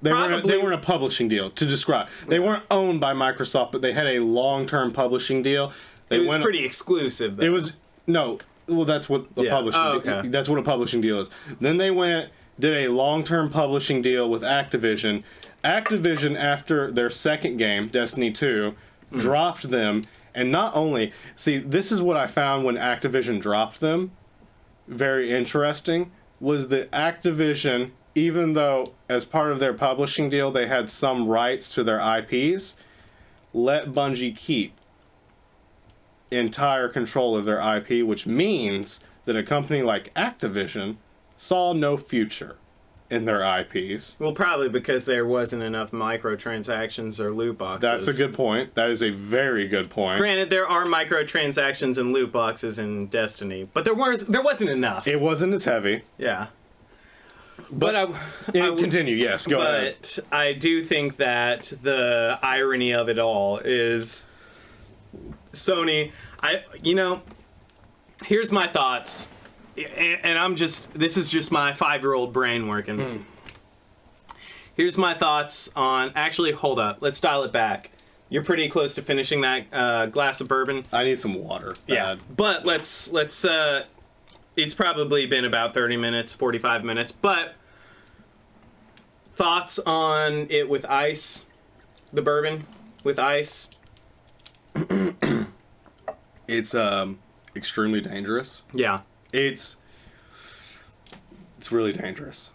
They were in a publishing deal, to describe. They weren't owned by Microsoft, but they had a long-term publishing deal. It was pretty exclusive, though. It was... No. Well, that's what a publishing that's what a publishing deal is. Then they did a long-term publishing deal with Activision. Activision, after their second game, Destiny 2, dropped them. And not only... See, this is what I found when Activision dropped them. Very interesting. Was that Activision, even though as part of their publishing deal they had some rights to their IPs, let Bungie keep entire control of their IP, which means that a company like Activision saw no future in their IPs. Well, probably because there wasn't enough microtransactions or loot boxes. That's a good point. That is a very good point. Granted, there are microtransactions and loot boxes in Destiny, but there wasn't enough. It wasn't as heavy. Yeah. But I continue, yes, go ahead. But I do think that the irony of it all is Sony, here's my thoughts, and this is just my 5-year-old brain working. Here's my thoughts on, actually, hold up, let's dial it back. You're pretty close to finishing that glass of bourbon. I need some water. Yeah, but let's it's probably been about 30 minutes, 45 minutes, but thoughts on it with ice, the bourbon with ice? It's extremely dangerous. Yeah. It's really dangerous.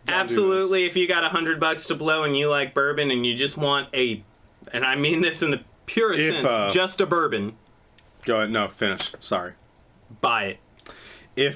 Absolutely. If you got $100 to blow and you like bourbon and you just want and I mean this in the purest sense, just a bourbon. Go ahead. No, finish. Sorry. Buy it.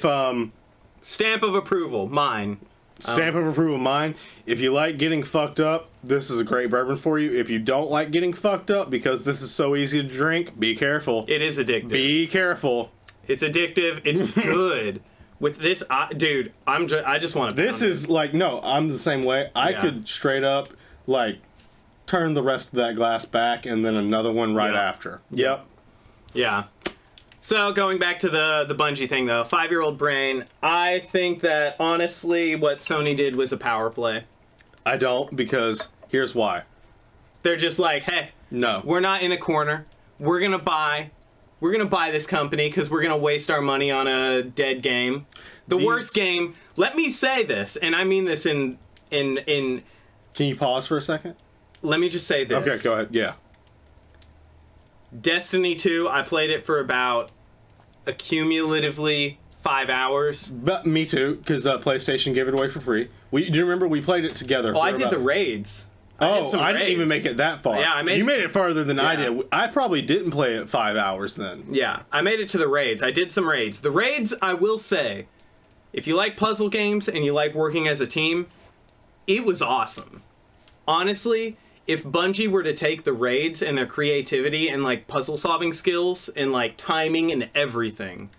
Stamp of approval, mine. Stamp of approval, mine. If you like getting fucked up, this is a great bourbon for you. If you don't like getting fucked up, because this is so easy to drink, be careful. It is addictive. Be careful. It's addictive. It's good. With this, dude, I just want to. This is like, no, I'm the same way. I could straight up, like, turn the rest of that glass back and then another one right after. Yep. Yeah. So going back to the Bungie thing, though, 5-year-old brain, I think that, honestly, what Sony did was a power play. I don't, because here's why. They're just like, hey, no, we're not in a corner. We're gonna buy this company because we're gonna waste our money on a dead game. The worst game. Let me say this, and I mean this in. Can you pause for a second? Let me just say this. Okay, go ahead. Yeah. Destiny 2, I played it for about cumulatively 5 hours. But me too, because PlayStation gave it away for free. Do you remember we played it together? I did the raids. I didn't even make it that far. Yeah, you made it farther than I did. I probably didn't play it 5 hours then. Yeah, I made it to the raids. I did some raids. The raids, I will say, if you like puzzle games and you like working as a team, it was awesome. Honestly, if Bungie were to take the raids and their creativity and like puzzle solving skills and like timing and everything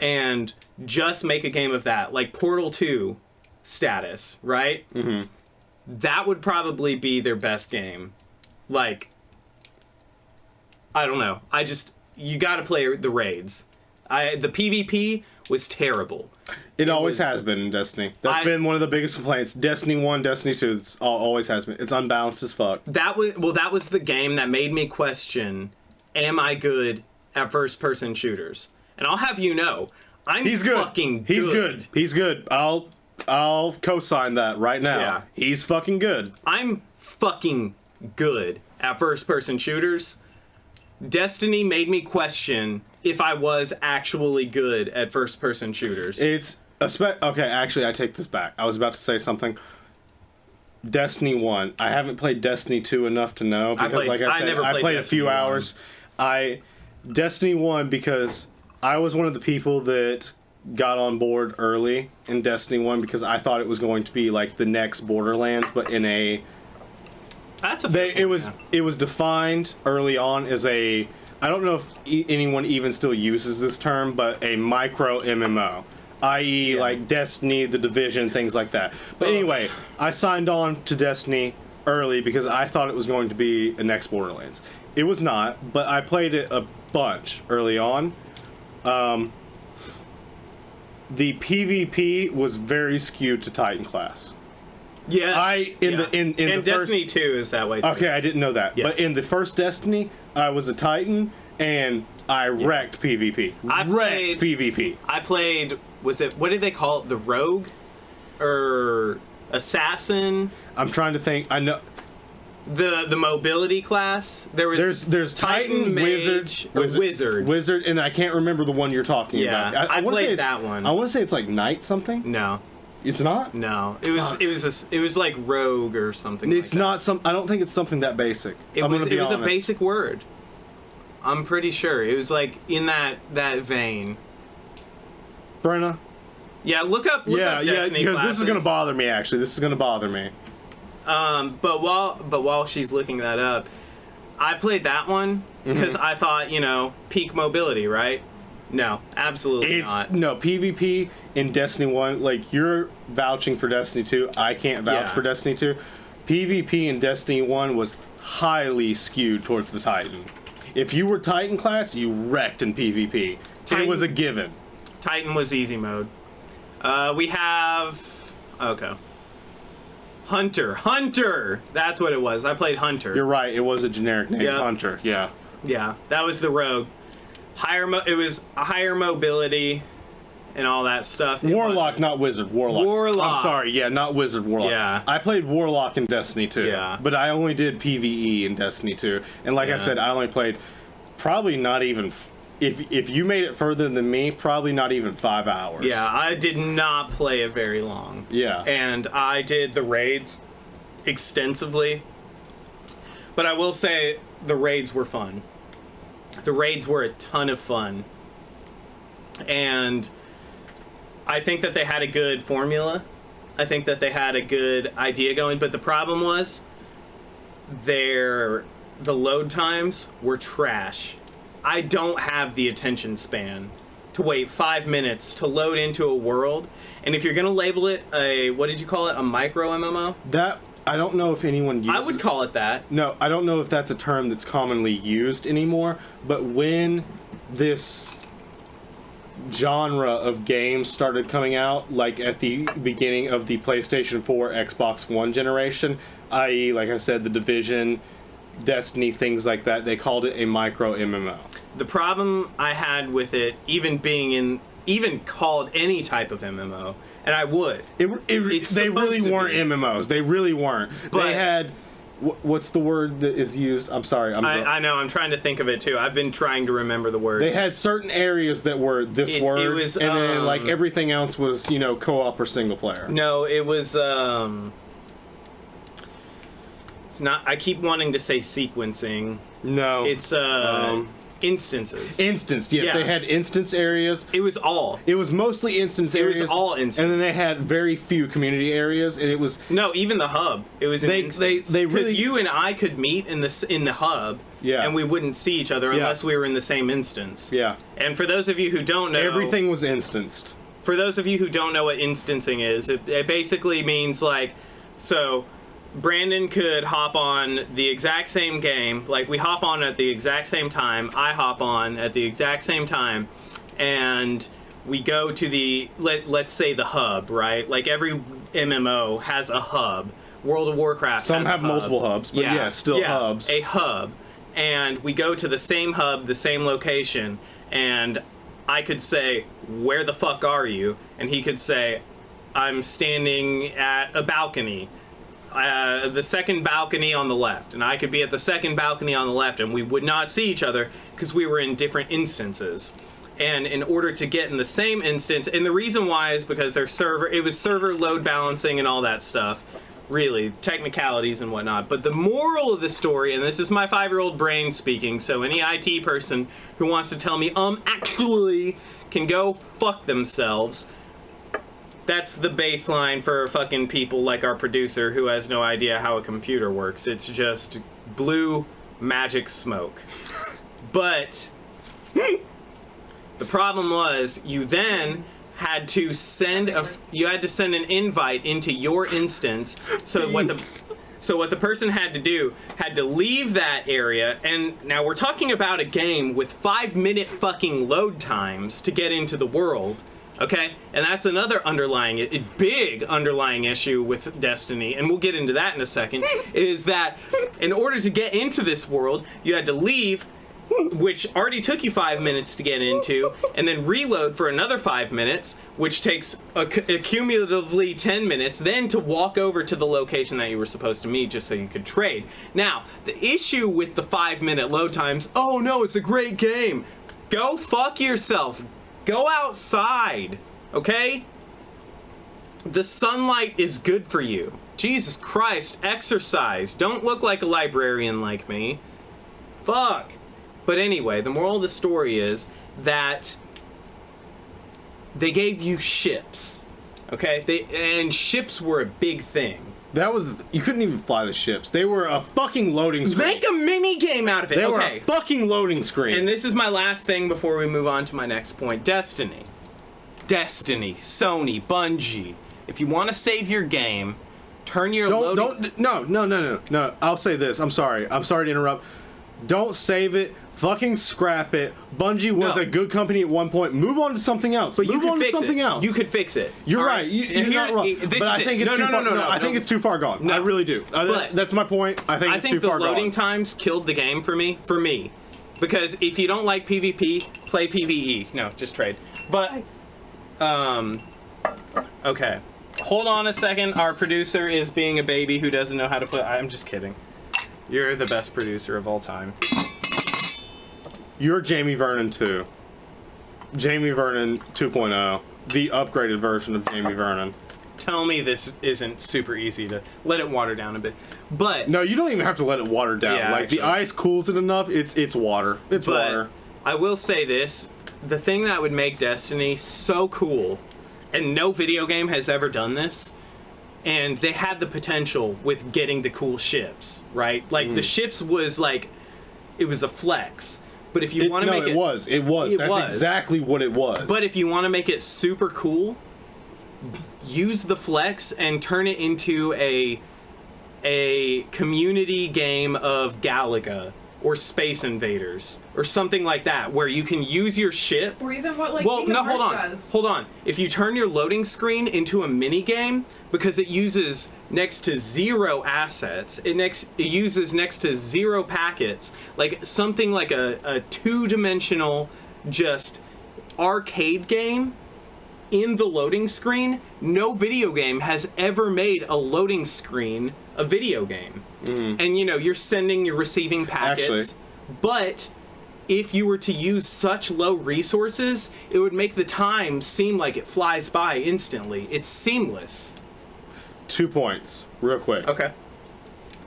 and just make a game of that, like Portal 2 status, right? Mm-hmm. That would probably be their best game. Like, I don't know. You gotta play the raids. The PvP was terrible. It always has been in Destiny. That's been one of the biggest complaints. Destiny 1, Destiny 2, always has been. It's unbalanced as fuck. That was the game that made me question, am I good at first-person shooters? And I'll have you know, He's good. fucking good. He's good. He's good. I'll co-sign that right now. Yeah. He's fucking good. I'm fucking good at first-person shooters. Destiny made me question if I was actually good at first-person shooters. It's okay, actually I take this back. I was about to say something. Destiny 1. I haven't played Destiny 2 enough to know because like I said, I played a few hours. Destiny 1 because I was one of the people that got on board early in Destiny 1 because I thought it was going to be like the next Borderlands, but in a it was defined early on as a, I don't know if anyone even still uses this term, but a micro MMO, i.e. like Destiny, The Division, things like that. But anyway, I signed on to Destiny early because I thought it was going to be a next Borderlands. It was not, but I played it a bunch early on. The PvP was very skewed to Titan class. Yes. In Destiny 2 is that way too. Okay, I didn't know that. Yeah. But in the first Destiny, I was a Titan and I wrecked PvP. PvP. I played, what did they call it? The Rogue? Or Assassin? I'm trying to think. I know the mobility class. There's Titan, Mage, Wizard, and I can't remember the one you're talking about. I wanna played say that one. I want to say it's like Knight something. No, it's not. No, it was like Rogue or something. It's not some. I don't think it's something that basic. It was a basic word. I'm pretty sure it was like in that vein. Brenna. Yeah, look up Destiny because classes. this is gonna bother me. Actually, this is gonna bother me. But while she's looking that up, I played that one because I thought, peak mobility, right? No, absolutely not. No, PvP in Destiny 1, like, you're vouching for Destiny 2. I can't vouch for Destiny 2. PvP in Destiny 1 was highly skewed towards the Titan. If you were Titan class, you wrecked in PvP. It was a given. Titan was easy mode. We have... Okay. Hunter! That's what it was. I played Hunter. You're right, it was a generic name, Hunter, yeah. Yeah, that was the Rogue. It was a higher mobility and all that stuff. Warlock, not Wizard. Warlock. I'm sorry, not Wizard, Warlock. Yeah. I played Warlock in Destiny 2. Yeah. But I only did PvE in Destiny 2. And like I said, I only played probably not even... If you made it further than me, probably not even 5 hours. Yeah, I did not play it very long. Yeah. And I did the raids extensively. But I will say the raids were fun. The raids were a ton of fun. And I think that they had a good formula. I think that they had a good idea going. But the problem was the load times were trash. I don't have the attention span to wait 5 minutes to load into a world. And if you're going to label it what did you call it? A micro MMO? That, I don't know if anyone uses... I would call it that. No, I don't know if that's a term that's commonly used anymore, but when this genre of games started coming out, like at the beginning of the PlayStation 4, Xbox One generation, i.e., like I said, The Division, Destiny, things like that, they called it a micro MMO. The problem I had with it, even called any type of MMO, and I would. They really weren't MMOs. They really weren't. But they had... What's the word that is used? I'm sorry. I know. I'm trying to think of it, too. I've been trying to remember the word. They had certain areas that were this word, it was, and then like everything else was, co-op or single player. No, it was... I keep wanting to say sequencing. No. It's instances. Instance, yes. Yeah. They had instance areas. It was mostly instance areas. It was all instance. And then they had very few community areas, and it was... No, even the hub. It was an instance. They really... Because you and I could meet in the hub, and we wouldn't see each other unless we were in the same instance. Yeah. And for those of you who don't know... Everything was instanced. For those of you who don't know what instancing is, it basically means, like... So... Brandon could hop on the exact same game, like we hop on at the exact same time, I hop on at the exact same time, and we go to the let's say the hub, right? Like every MMO has a hub. World of Warcraft Some has a have hub. multiple hubs, but yeah, still hubs. A hub. And we go to the same hub, the same location, and I could say, "Where the fuck are you?" And he could say, "I'm standing at a balcony. The second balcony on the left." And I could be at the second balcony on the left, and we would not see each other because we were in different instances. And in order to get in the same instance, and the reason why is because it was server load balancing and all that stuff. Really, technicalities and whatnot. But the moral of the story, and this is my 5-year-old brain speaking, so any IT person who wants to tell me, actually, can go fuck themselves. That's the baseline for fucking people like our producer who has no idea how a computer works. It's just blue magic smoke. But the problem was, you then had to send an invite into your instance. So what the person had to do had to leave that area, and now we're talking about a game with 5-minute fucking load times to get into the world. Okay, and that's another big underlying issue with Destiny, and we'll get into that in a second, is that in order to get into this world, you had to leave, which already took you 5 minutes to get into, and then reload for another 5 minutes, which takes cumulatively 10 minutes, then to walk over to the location that you were supposed to meet just so you could trade. Now, the issue with the 5-minute load times, oh no, it's a great game. Go fuck yourself. Go outside, okay? The sunlight is good for you. Jesus Christ, exercise. Don't look like a librarian like me. Fuck. But anyway, the moral of the story is that they gave you ships, okay? And ships were a big thing. You couldn't even fly the ships. They were a fucking loading screen. Make a mini game out of it. They were a fucking loading screen. And this is my last thing before we move on to my next point. Destiny, Sony, Bungee. If you want to save your game, turn your No. I'll say this. I'm sorry to interrupt. Don't save it. Fucking scrap it. Bungie was a good company at one point. Move on to something else. But move on to something else. You could fix it. You're right. You're not wrong. But I think it's too far. No, I think it's too far gone. I really do. That's my point. I think it's too far gone. the loading times killed the game for me. Because if you don't like PvP, play PvE. No, just trade. But okay. Hold on a second. Our producer is being a baby who doesn't know how to play. I'm just kidding. You're the best producer of all time. You're Jamie Vernon 2. Jamie Vernon 2.0. The upgraded version of Jamie Vernon. Tell me this isn't super easy to let it water down a bit. But no, you don't even have to let it water down. Yeah, like, actually, the ice cools it enough, it's water. It's water. I will say this. The thing that would make Destiny so cool, and no video game has ever done this, and they had the potential with getting the cool ships, right? Like, the ships was like, it was a flex. But if you want to make it... No, it was. That's exactly what it was. But if you want to make it super cool, use the flex and turn it into a community game of Galaga or Space Invaders or something like that, where you can use your ship. Or even what Hold on. If you turn your loading screen into a mini game, because it uses next to 0 assets, it uses next to 0 packets, like something like a 2-dimensional just arcade game in the loading screen. No video game has ever made a loading screen a video game. And you're sending, you're receiving packets. But if you were to use such low resources, it would make the time seem like it flies by instantly. It's seamless. 2 points, real quick. Okay.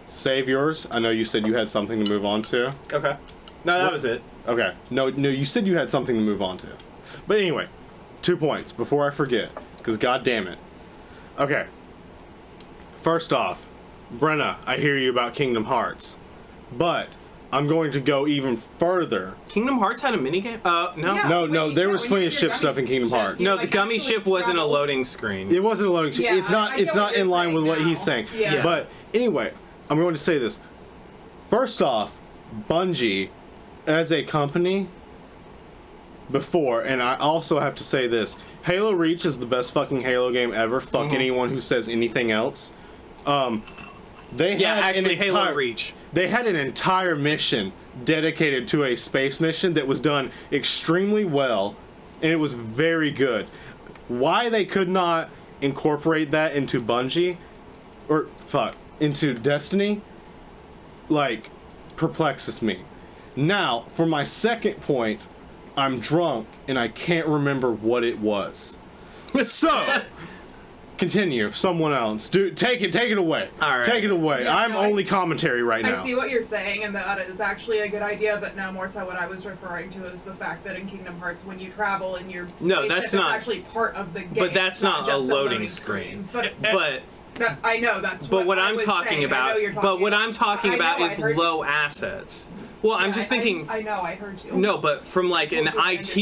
Save yours. I know you said you had something to move on to. Okay. No, that was it. Okay. No, you said you had something to move on to. But anyway, 2 points before I forget, because god damn it. Okay. First off, Brenna, I hear you about Kingdom Hearts, but I'm going to go even further. Kingdom Hearts had a minigame? No. Yeah, no, there was plenty of ship stuff in Kingdom Hearts. No, the gummy ship wasn't a loading screen. It wasn't a loading screen. Yeah, it's not in line with what he's saying. Yeah. But anyway, I'm going to say this. First off, Bungie, as a company, before, and I also have to say this. Halo Reach is the best fucking Halo game ever. Fuck anyone who says anything else. Halo Reach. They had an entire mission dedicated to a space mission that was done extremely well, and it was very good. Why they could not incorporate that into Bungie, into Destiny, like, perplexes me. Now, for my second point, I'm drunk and I can't remember what it was. So, continue. Someone else. Dude, take it away. All right. Take it away. Yeah, I'm only commentary right now. I see what you're saying, and that is actually a good idea, but no, more so what I was referring to is the fact that in Kingdom Hearts, when you travel in your spaceship, that's not actually part of the game. But that's not just a loading screen. But I know that's. But what I I'm was talking saying. about. I know you're But what I'm talking about is heard low assets. Well, I'm just thinking. I know. I heard you. No, but from like an IT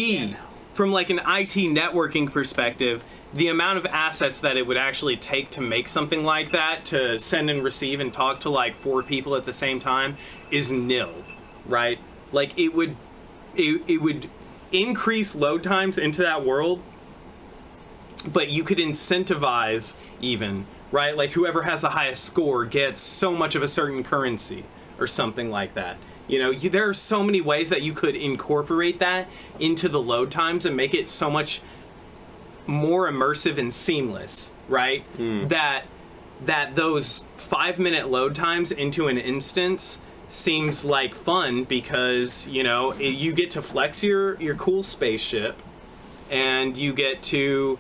networking perspective, the amount of assets that it would actually take to make something like that, to send and receive and talk to like 4 people at the same time, is nil, right? Like it would increase load times into that world, but you could incentivize even, right? Like whoever has the highest score gets so much of a certain currency or something like that. You know, there are so many ways that you could incorporate that into the load times and make it so much more immersive and seamless, right? That those 5-minute load times into an instance seems like fun because, you know, you get to flex your cool spaceship and you get to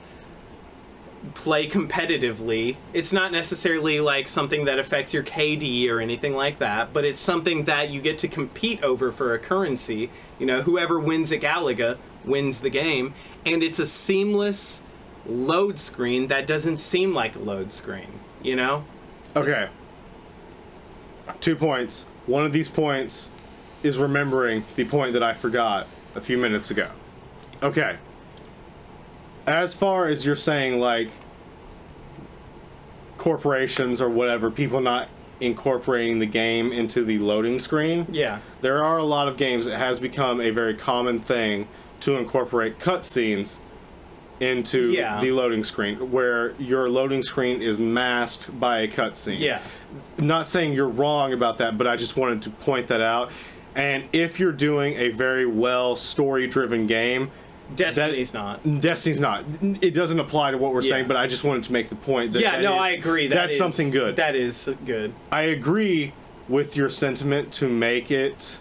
play competitively. It's not necessarily like something that affects your KD or anything like that, but it's something that you get to compete over for a currency. You know, whoever wins at Galaga wins the game, and it's a seamless load screen that doesn't seem like a load screen, you know? Okay. 2 points. One of these points is remembering the point that I forgot a few minutes ago. Okay. As far as you're saying, like, corporations or whatever, people not incorporating the game into the loading screen. Yeah. There are a lot of games that has become a very common thing to incorporate cutscenes into the loading screen, where your loading screen is masked by a cutscene. Yeah. Not saying you're wrong about that, but I just wanted to point that out. And if you're doing a very well story-driven game, Destiny's not. It doesn't apply to what we're saying, but I just wanted to make the point that I agree. That's something good. That is good. I agree with your sentiment to make it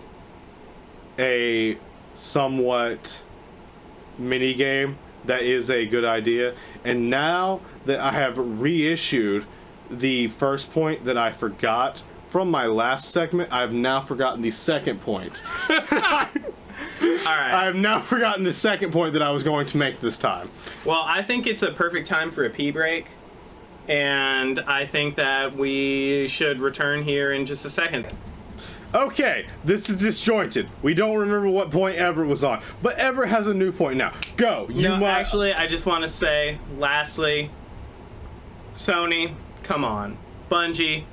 a somewhat mini game. That is a good idea. And now that I have reissued the first point that I forgot from my last segment, I've now forgotten the second point. All right. I have now forgotten the second point that I was going to make this time. Well, I think it's a perfect time for a pee break. And I think that we should return here in just a second. Okay, this is disjointed. We don't remember what point Everett was on. But Everett has a new point now. Go. Actually, I just want to say, lastly, Sony, come on. Bungie.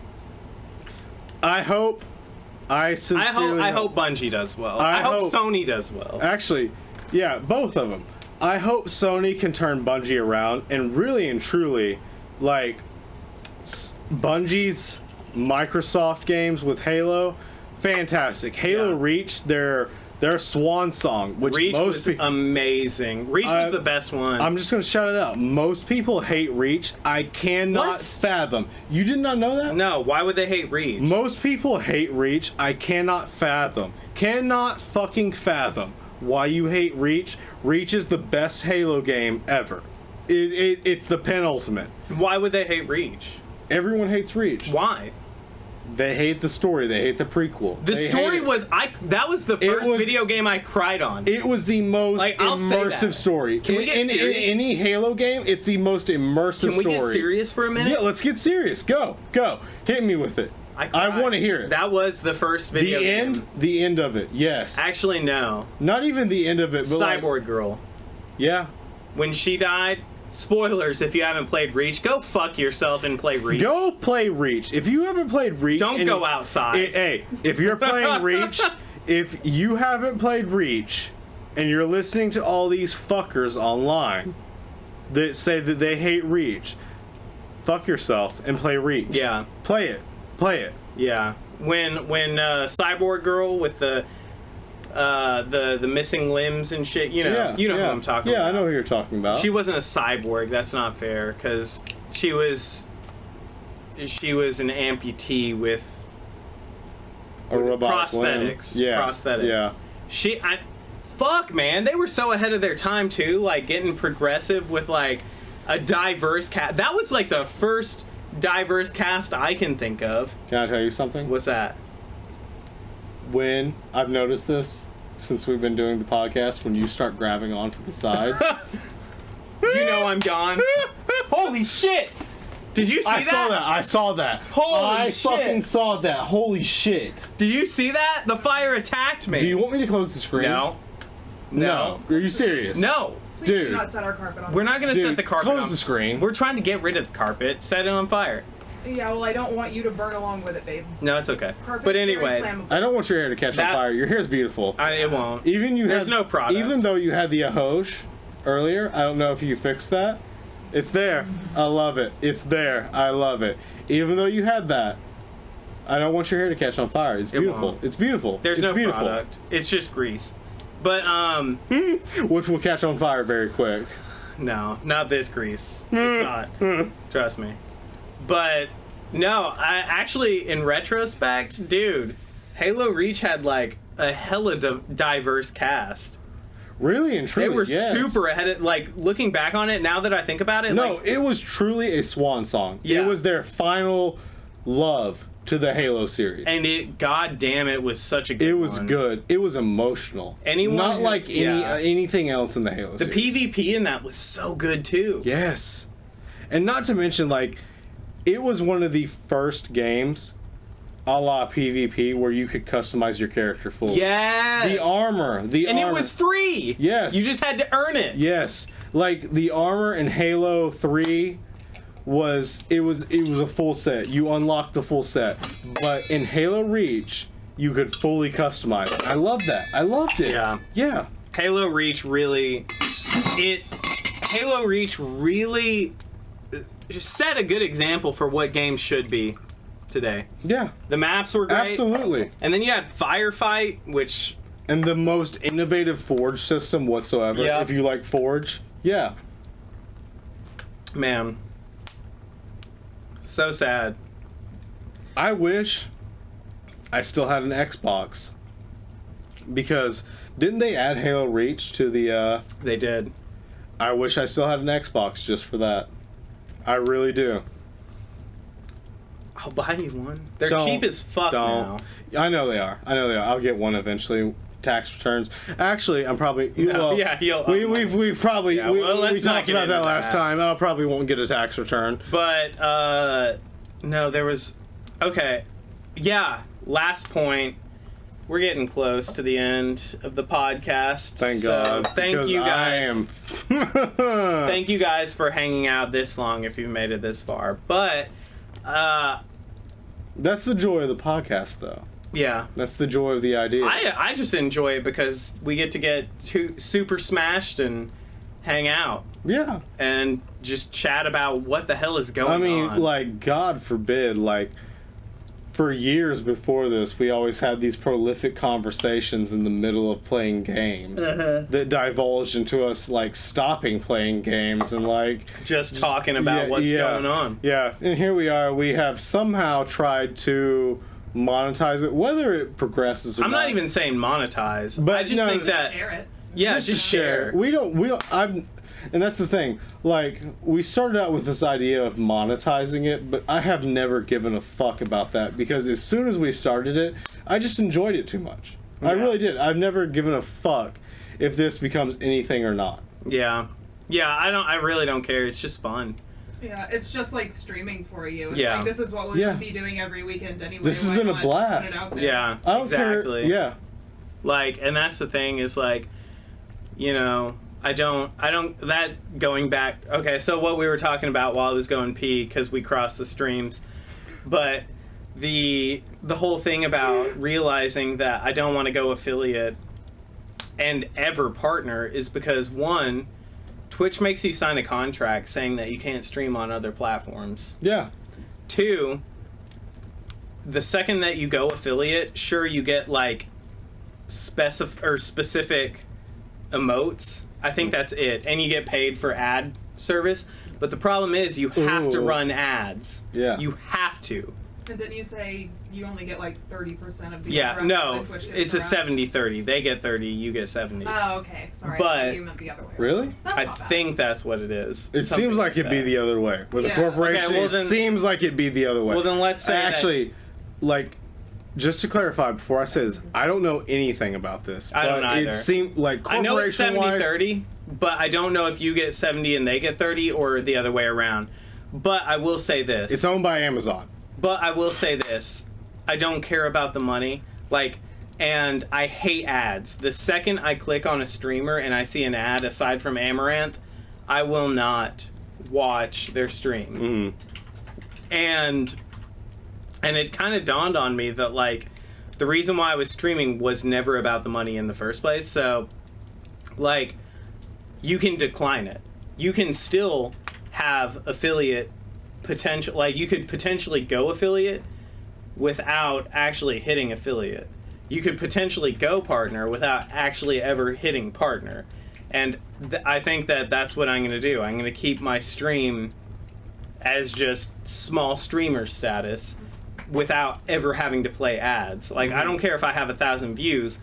I hope Bungie does well. I hope Sony does well. Actually, yeah, both of them. I hope Sony can turn Bungie around and really and truly, like, Bungie's Microsoft games with Halo, fantastic. Halo Reach, their swan song, which Reach was amazing. Reach was the best one. I'm just going to shout it out. Most people hate Reach. I cannot fathom. You did not know that? No, why would they hate Reach? Most people hate Reach. I cannot fathom. Cannot fucking fathom why you hate Reach. Reach is the best Halo game ever. It's the penultimate. Why would they hate Reach? Everyone hates Reach. Why? They hate the story. They hate the prequel. The story was that was the first video game I cried on. It was the most immersive story. Can we get serious? In any Halo game, it's the most immersive story. Can we get serious for a minute? Yeah, let's get serious. Go. Hit me with it. I want to hear it. That was the first video game. The end of it, yes. Actually, no. Not even the end of it, but Cyborg Girl. Yeah. When she died, spoilers if you haven't played Reach, go fuck yourself and play Reach. Go play Reach. If you haven't played Reach... Don't go outside. Hey, if you're playing Reach, if you haven't played Reach, and you're listening to all these fuckers online that say that they hate Reach, fuck yourself and play Reach. Yeah. Play it. Yeah. When Cyborg Girl with the missing limbs and shit, you know who I'm talking about. Yeah, I know who you're talking about. She wasn't a cyborg. That's not fair, because she was an amputee with a robotic prosthetics. limb. Yeah. Prosthetics. Yeah. Fuck, man. They were so ahead of their time, too. Like, getting progressive with, like, a diverse cast. That was, like, the first diverse cast I can think of. Can I tell you something? What's that? When I've noticed this since we've been doing the podcast, when you start grabbing onto the sides. You know I'm gone. Holy shit! Did you see that? I saw that. Holy shit. I fucking saw that. Holy shit. Did you see that? The fire attacked me. Do you want me to close the screen? No. Are you serious? No. Please Dude. do not set our carpet on We're not going to set the carpet on. Close the screen. We're trying to get rid of the carpet. Set it on fire. Yeah, well, I don't want you to burn along with it, babe. No, it's okay. Carpet's But very anyway, flammable. I don't want your hair to catch on fire. Your hair's beautiful. it won't. There's no product. Even though you had the Ahosh earlier, I don't know if you fixed that. It's there. I love it. It's there. I love it. Even though you had that, I don't want your hair to catch on fire. It's beautiful. It's beautiful. There's no beautiful. product. It's just grease. But, Which will catch on fire very quick. no, not this grease. It's not. Trust me. But, no, I actually, in retrospect, dude, Halo Reach had, like, a hella diverse cast. Really and truly, They were yes. super ahead of, like, looking back on it, now that I think about it, No, like, it was truly a swan song. Yeah. It was their final love to the Halo series. and it, goddamn, it was such a good it was one. good. It was emotional. Anyone Not who- like yeah. anything else in the Halo The series. PvP in that was so good, too. Yes. And not to mention, like, it was one of the first games, a la PvP, where you could customize your character fully. Yes! The armor. And it was free! Yes. You just had to earn it! Yes. Like, the armor in Halo 3 was a full set. You unlocked the full set. But in Halo Reach, you could fully customize it. I loved that. I loved it. Yeah. Yeah. Halo Reach really set a good example for what games should be today. Yeah. The maps were great. Absolutely. And then you had Firefight, which... And the most innovative Forge system whatsoever. Yeah. If you like Forge. Yeah. Man. So sad. I wish I still had an Xbox. Because didn't they add Halo Reach to the They did. I wish I still had an Xbox just for that. I really do. I'll buy you one. They're Don't. cheap as fuck now. I know they are. I'll get one eventually. Tax returns. Actually, I'm probably. No, yeah, we've probably Yeah, we let's not talked get about into that last that. time. I probably won't get a tax return. But, no, there was... Okay. Yeah, last point. We're getting close to the end of the podcast. Thank so God. Thank because you guys. I am. Thank you guys for hanging out this long if you've made it this far. But, That's the joy of the podcast, though. yeah. That's the joy of the idea. I just enjoy it because we get to get super smashed and hang out Yeah. and just chat about what the hell is going I mean, on. like, God forbid, like, for years before this, we always had these prolific conversations in the middle of playing games that divulged into us, like, stopping playing games and, like... just talking about what's going on. Yeah, and here we are. We have somehow tried to monetize it, whether it progresses or I'm not even saying monetize. But I just no, think that... Share it. Yeah, just just to share. We don't, and that's the thing. Like, we started out with this idea of monetizing it, but I have never given a fuck about that because as soon as we started it, I just enjoyed it too much. I Yeah. really did. I've never given a fuck if this becomes anything or not. Yeah. Yeah, I really don't care. It's just fun. Yeah, it's just like streaming for you. It's Yeah. like this is what we Yeah. would be doing every weekend anyway. This has Why been a not put it blast. out there? Yeah, I don't exactly. care. Yeah. Like, and that's the thing is like, you know, I don't, that going back, okay, so what we were talking about while I was going pee, because we crossed the streams, but the whole thing about realizing that I don't want to go affiliate and ever partner is because, one, Twitch makes you sign a contract saying that you can't stream on other platforms. Yeah. Two, the second that you go affiliate, sure, you get like specific emotes. I think that's it. And you get paid for ad service. But the problem is you have to run ads. Yeah. You have to. And didn't you say you only get like 30% of the Yeah, around no, Twitch gets it's a around? 70-30. They get 30, you get 70. Oh, okay. Sorry. But- I thought you meant the other way. Really? That's I not bad. think that's what it is. It Something seems like it'd be that. the other way. With a Yeah. corporation, Okay, well it then- seems like it'd be the other way. Well, then let's say that- Actually, like, just to clarify before I say this, I don't know anything about this. I don't but either. It seemed like I know it's corporation-wise... 70-30, but I don't know if you get 70 and they get 30 or the other way around. But I will say this. It's owned by Amazon. But I will say this. I don't care about the money. Like, and I hate ads. The second I click on a streamer and I see an ad aside from Amaranth, I will not watch their stream. And it kind of dawned on me that, like, the reason why I was streaming was never about the money in the first place. So, like, you can decline it. You can still have affiliate potential. Like, you could potentially go affiliate without actually hitting affiliate. You could potentially go partner without actually ever hitting partner. And I think that that's what I'm going to do. I'm going to keep my stream as just small streamer status without ever having to play ads. Like, I don't care if I have 1,000 views.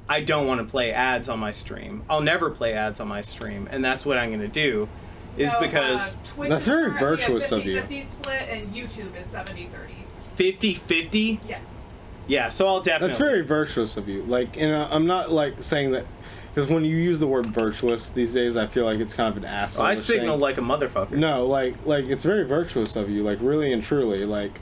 I don't want to play ads on my stream. I'll never play ads on my stream. And that's what I'm going to do. Is No, because Twitch That's is very currently a virtuous of you. 50-50 split, and YouTube is 70-30. 50-50? Yes. Yeah, so I'll definitely... That's very virtuous of you. Like, and I'm not, like, saying that... Because when you use the word virtuous these days, I feel like it's kind of an asshole. I signal like a motherfucker. No, like it's very virtuous of you, like, really and truly, like...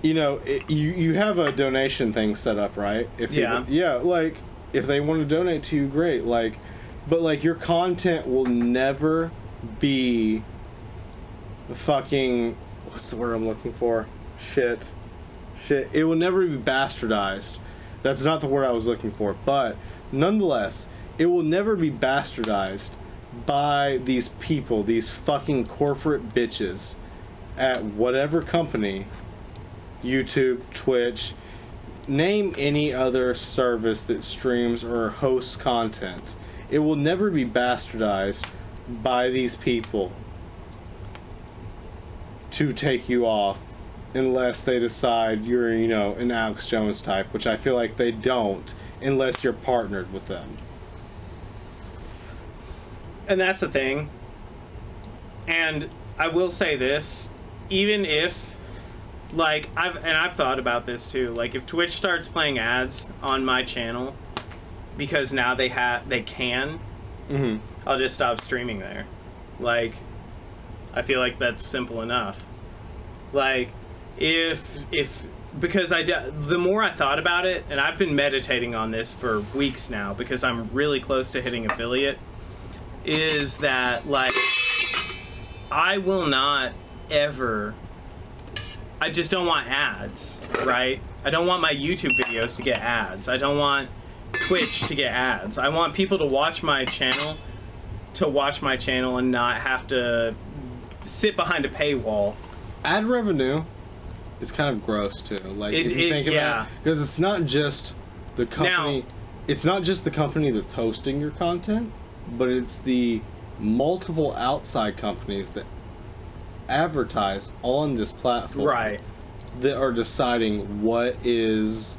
You know, you have a donation thing set up, right? If Yeah. Yeah, like, if they want to donate to you, great. Like, but, like, your content will never be fucking... What's the word I'm looking for? Shit. It will never be bastardized. That's not the word I was looking for. But, nonetheless, it will never be bastardized by these people, these fucking corporate bitches at whatever company, YouTube, Twitch, name any other service that streams or hosts content. It will never be bastardized by these people to take you off unless they decide you're, you know, an Alex Jones type, which I feel like they don't unless you're partnered with them. And that's the thing. And I will say this, even if, like, I've thought about this too, like, if Twitch starts playing ads on my channel because now they can, I'll just stop streaming there. Like, I feel like that's simple enough. Like, because the more I thought about it, and I've been meditating on this for weeks now because I'm really close to hitting affiliate, is that, like, I will not ever, I just don't want ads, right? I don't want my YouTube videos to get ads. I don't want Twitch to get ads. I want people to watch my channel and not have to sit behind a paywall. Ad revenue is kind of gross too. Like, if you think about it, because it's not just the company. It's not just the company that's hosting your content, but it's the multiple outside companies that advertise on this platform, Right. that are deciding what is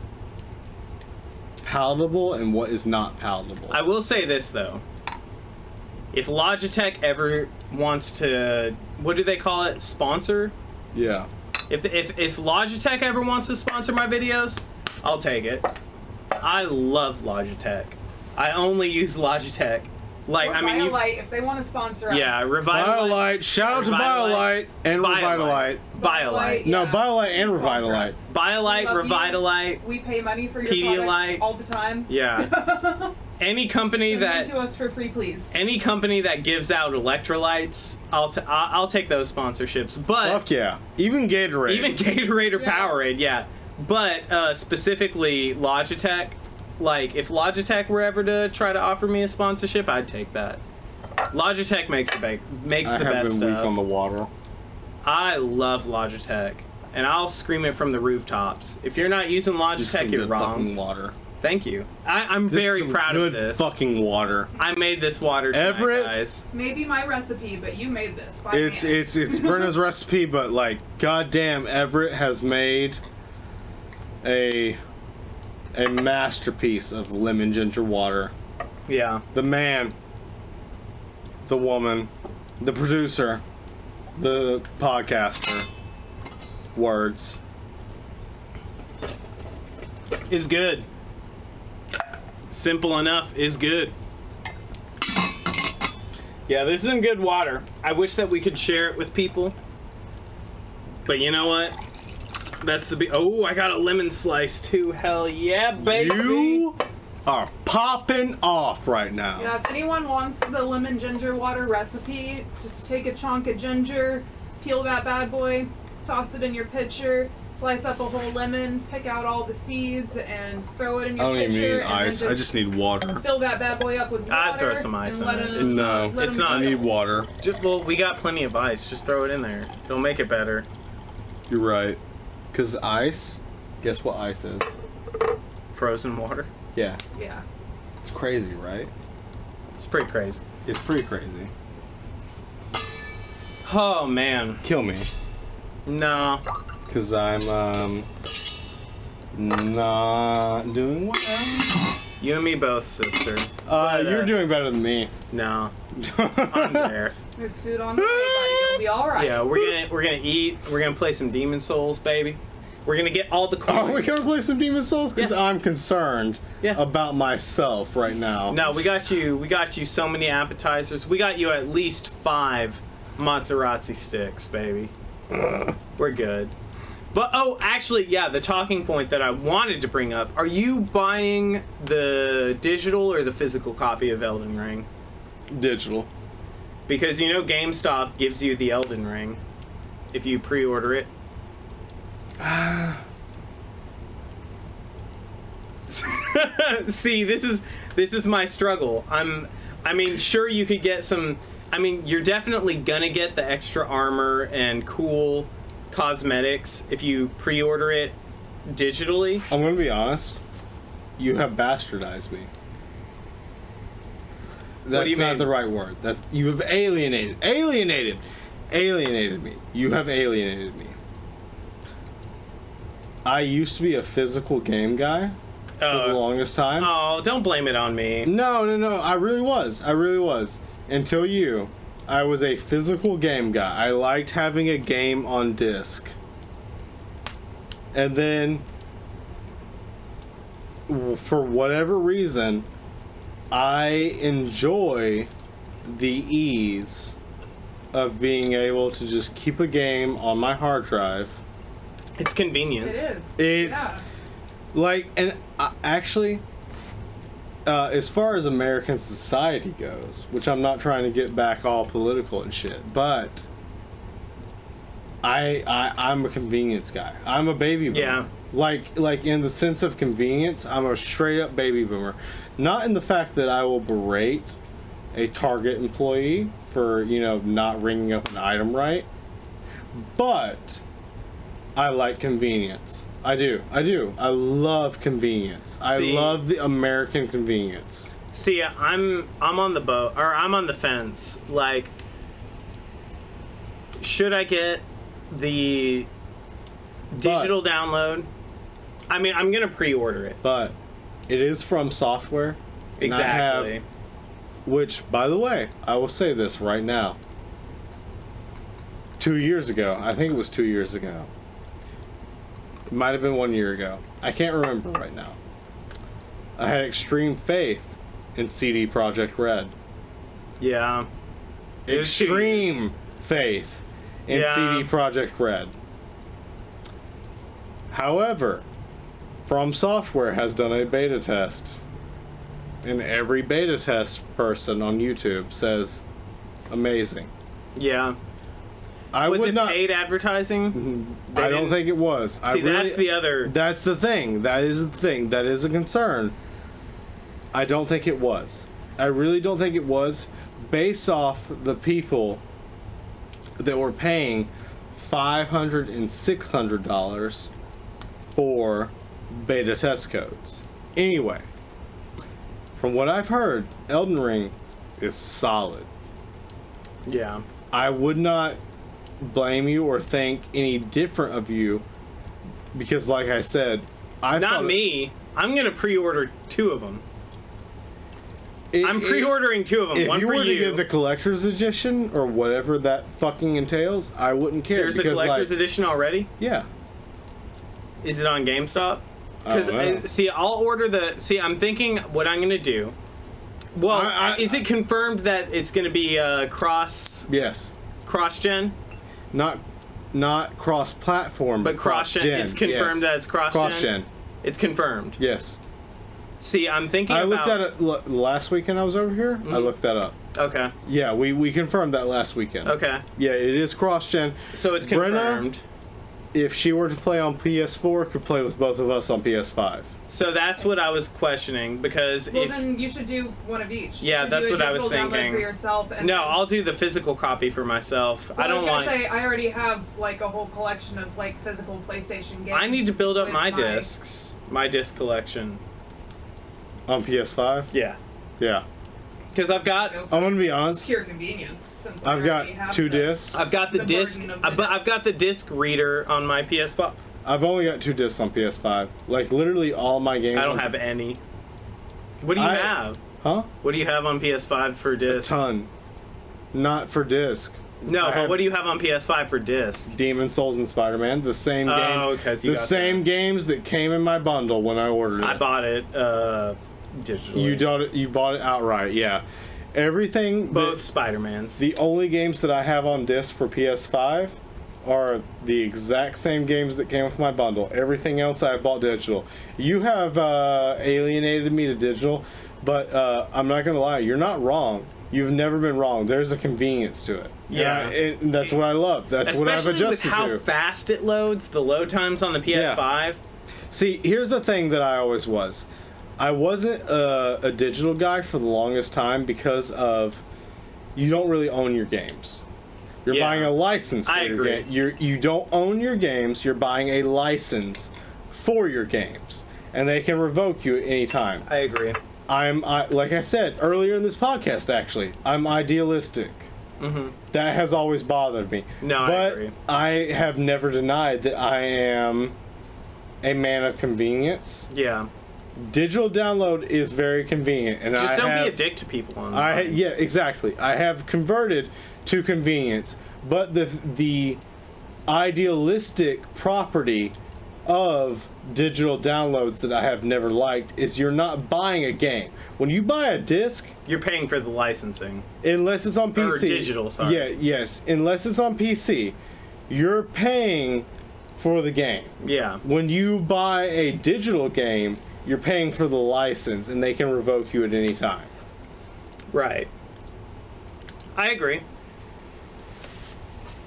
palatable and what is not palatable. I will say this though. If Logitech ever wants to, what do they call it? Sponsor? Yeah. If Logitech ever wants to sponsor my videos, I'll take it. I love Logitech. I only use Logitech. Like, Or I mean, Biolite, if they want to sponsor us. yeah, BioLite. Shout out to BioLite and Revitalight. BioLite. No, BioLite and Sponsor Revitalight. us. BioLite, We love you. Revitalight. We pay money for your Pedialyte. products all the time. Yeah. Any company Send them that to us for free, please. any company that gives out electrolytes, I'll take those sponsorships. But Fuck yeah. Even Gatorade. even Gatorade or Yeah. Powerade, yeah. But specifically Logitech, Like, if Logitech were ever to try to offer me a sponsorship, I'd take that. Logitech makes the best I have been stuff. weak on the water. I love Logitech, and I'll scream it from the rooftops. If you're not using Logitech, you're wrong. Fucking water. Thank you. I'm very proud of this. Good fucking water. I made this water tonight, Everett, guys. Maybe my recipe, but you made this. By It's Brenna's recipe, but like, goddamn, Everett has made a masterpiece of lemon ginger water. Yeah. The man, the woman, the producer, the podcaster. Words. Is good. Simple enough is good. Yeah, this is some good water. I wish that we could share it with people. But you know what? That's the oh, I got a lemon slice too. Hell yeah, baby. You are popping off right now. Yeah, if anyone wants the lemon ginger water recipe, just take a chunk of ginger, peel that bad boy, toss it in your pitcher, slice up a whole lemon, pick out all the seeds, and throw it in your pitcher. I don't even need and ice. then I just need water. fill that bad boy up with water. I'd throw some ice and in let it. it. It's No, let it's them not. I need water. Well, we got plenty of ice. Just throw it in there. It'll make it better. You're right. Because ice, guess what ice is? Frozen water. Yeah. Yeah. It's crazy, right? It's pretty crazy. It's pretty crazy. Oh man. Kill me. No. Because I'm, not doing well. You and me both, sister. But, You're doing better than me. No. I'm there. There's food on the way, buddy. You'll be all right. Yeah, we're gonna eat. We're gonna play some Demon Souls, baby. We're gonna get all the coins. Are we going to play some Demon Souls? Because Yeah. I'm concerned about myself right now. No, we got you. We got you so many appetizers. We got you at least 5 Maserati sticks, baby. We're good. But actually, yeah, the talking point that I wanted to bring up: are you buying the digital or the physical copy of Elden Ring? Digital. Because you know GameStop gives you the Elden Ring if you pre-order it. See, this is my struggle. I mean, sure you could get some. I mean, you're definitely gonna get the extra armor and cool cosmetics if you pre-order it digitally. I'm going to be honest. You have bastardized me. That's do you not mean? the right word. You have alienated me. You have alienated me. I used to be a physical game guy for the longest time. Oh, don't blame it on me. No. I really was. Until you. I was a physical game guy. I liked having a game on disc. And then, for whatever reason, I enjoy the ease of being able to just keep a game on my hard drive. It's convenience. It is. It's like, and actually, as far as American society goes, which I'm not trying to get back all political and shit, but I'm a convenience guy. I'm a baby boomer. Yeah. Like in the sense of convenience, I'm a straight up baby boomer. Not in the fact that I will berate a Target employee for, not ringing up an item right, but I like convenience. I do. I love convenience. See, I love the American convenience. See, I'm on the boat, or I'm on the fence. Like, should I get the digital download? I mean, I'm gonna pre-order it. But it is from software. and I have- Exactly. which, by the way, I will say this right now. 2 years ago, I think it was 2 years ago. It might have been 1 year ago. I can't remember right now. I had extreme faith in CD Projekt Red. Yeah. It was 2 years. Extreme faith in Yeah. CD Projekt Red. However, From Software has done a beta test, and every beta test person on YouTube says, amazing. Yeah. I Was would it not. paid advertising? I don't think it was. See, that's the other. That's the thing. That is the thing. That is a concern. I don't think it was. I really don't think it was, based off the people that were paying $500 and $600 for beta test codes. Anyway, from what I've heard, Elden Ring is solid. Yeah. I would not blame you or think any different of you, because like I said, Not me. I'm gonna pre-order 2 of them. I'm pre-ordering 2 of them. One for you. If you were to get the collector's edition or whatever that fucking entails, I wouldn't care. There's a collector's edition already? Yeah. Is it on GameStop? I don't know. Because I'll order the. See, I'm thinking what I'm gonna do. Well, is it confirmed that it's gonna be cross? Yes. Cross-gen? Not cross-platform, But cross-gen. It's confirmed that it's cross-gen. Cross-gen. It's confirmed. Yes. See, I'm thinking I looked at it last weekend I was over here. I looked that up. Okay. Yeah, we confirmed that last weekend. Okay. Yeah, it is cross-gen. So it's confirmed. Brenna, if she were to play on PS4, could play with both of us on PS5. So that's what I was questioning, because Well, then you should do one of each. You Yeah, should that's do a what I was digital download thinking. For yourself and No, then- I'll do the physical copy for myself. Well, I don't want. say I already have like a whole collection of like physical PlayStation games. I need to build up with my discs, my disc collection. On PS5? Yeah, Yeah. because I've got Go for I'm gonna be honest. pure convenience. Since I I've got already have 2 the- discs. I've got the The disc, burden of the but I've discs. got the disc reader on my PS5. I've only got 2 discs on PS5. Like literally all my games. I don't on- have any. What do you have? Huh? What do you have on PS5 for disc? Ton. Not for disc. No, I but have- what do you have on PS5 for disc? Demon Souls and Spider-Man, the same game. Oh, 'cause you the got same games that came in my bundle when I ordered it. I bought it digitally. You bought it outright, yeah. Everything. Both Spider-Mans. The only games that I have on disc for PS5 are the exact same games that came with my bundle. Everything else I bought digital. You have alienated me to digital, but I'm not gonna lie, you're not wrong. You've never been wrong. There's a convenience to it. Yeah. And that's what I love. That's what I've Especially with adjusted how to. fast it loads, the load times on the PS5. See, here's the thing that I always was. I wasn't a digital guy for the longest time because of you don't really own your games. You're Yeah. buying a license for I your agree. game. You don't own your games. You're buying a license for your games, and they can revoke you at any time. I agree. Like I said earlier in this podcast, actually, I'm idealistic. Mm-hmm. That has always bothered me. No, but I agree. I have never denied that I am a man of convenience. Yeah. Digital download is very convenient, and Just don't have, be a dick to people on yeah, exactly. I have converted to convenience, but the idealistic property of digital downloads that I have never liked is you're not buying a game. When you buy a disc, You're paying for the licensing. unless it's on PC, digital, sorry. Yeah, yes, unless it's on PC, you're paying for the game. Yeah. When you buy a digital game, you're paying for the license, and they can revoke you at any time. Right. I agree.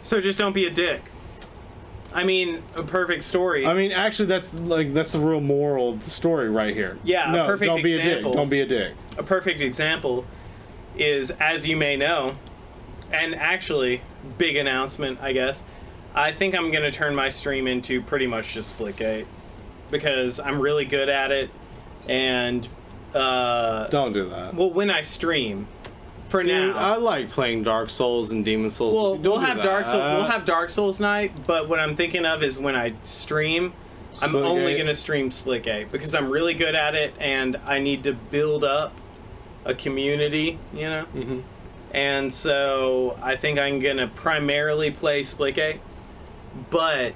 So just don't be a dick. I mean, a perfect story. I mean, actually, that's the real moral of the story right here. Yeah, a no, perfect don't be example. a dick. Don't be a dick. A perfect example is, as you may know, and actually, big announcement, I guess, I think I'm going to turn my stream into pretty much just Splitgate. Because I'm really good at it, and, Don't do that. well, when I stream, for Dude, now. I like playing Dark Souls and Demon Souls. Well, Don't we'll do have that. Dark Souls night, but what I'm thinking of is when I stream, I'm only Splitgate? gonna stream Splitgate because I'm really good at it, and I need to build up a community, you know. Mhm. And so I think I'm gonna primarily play Splitgate, but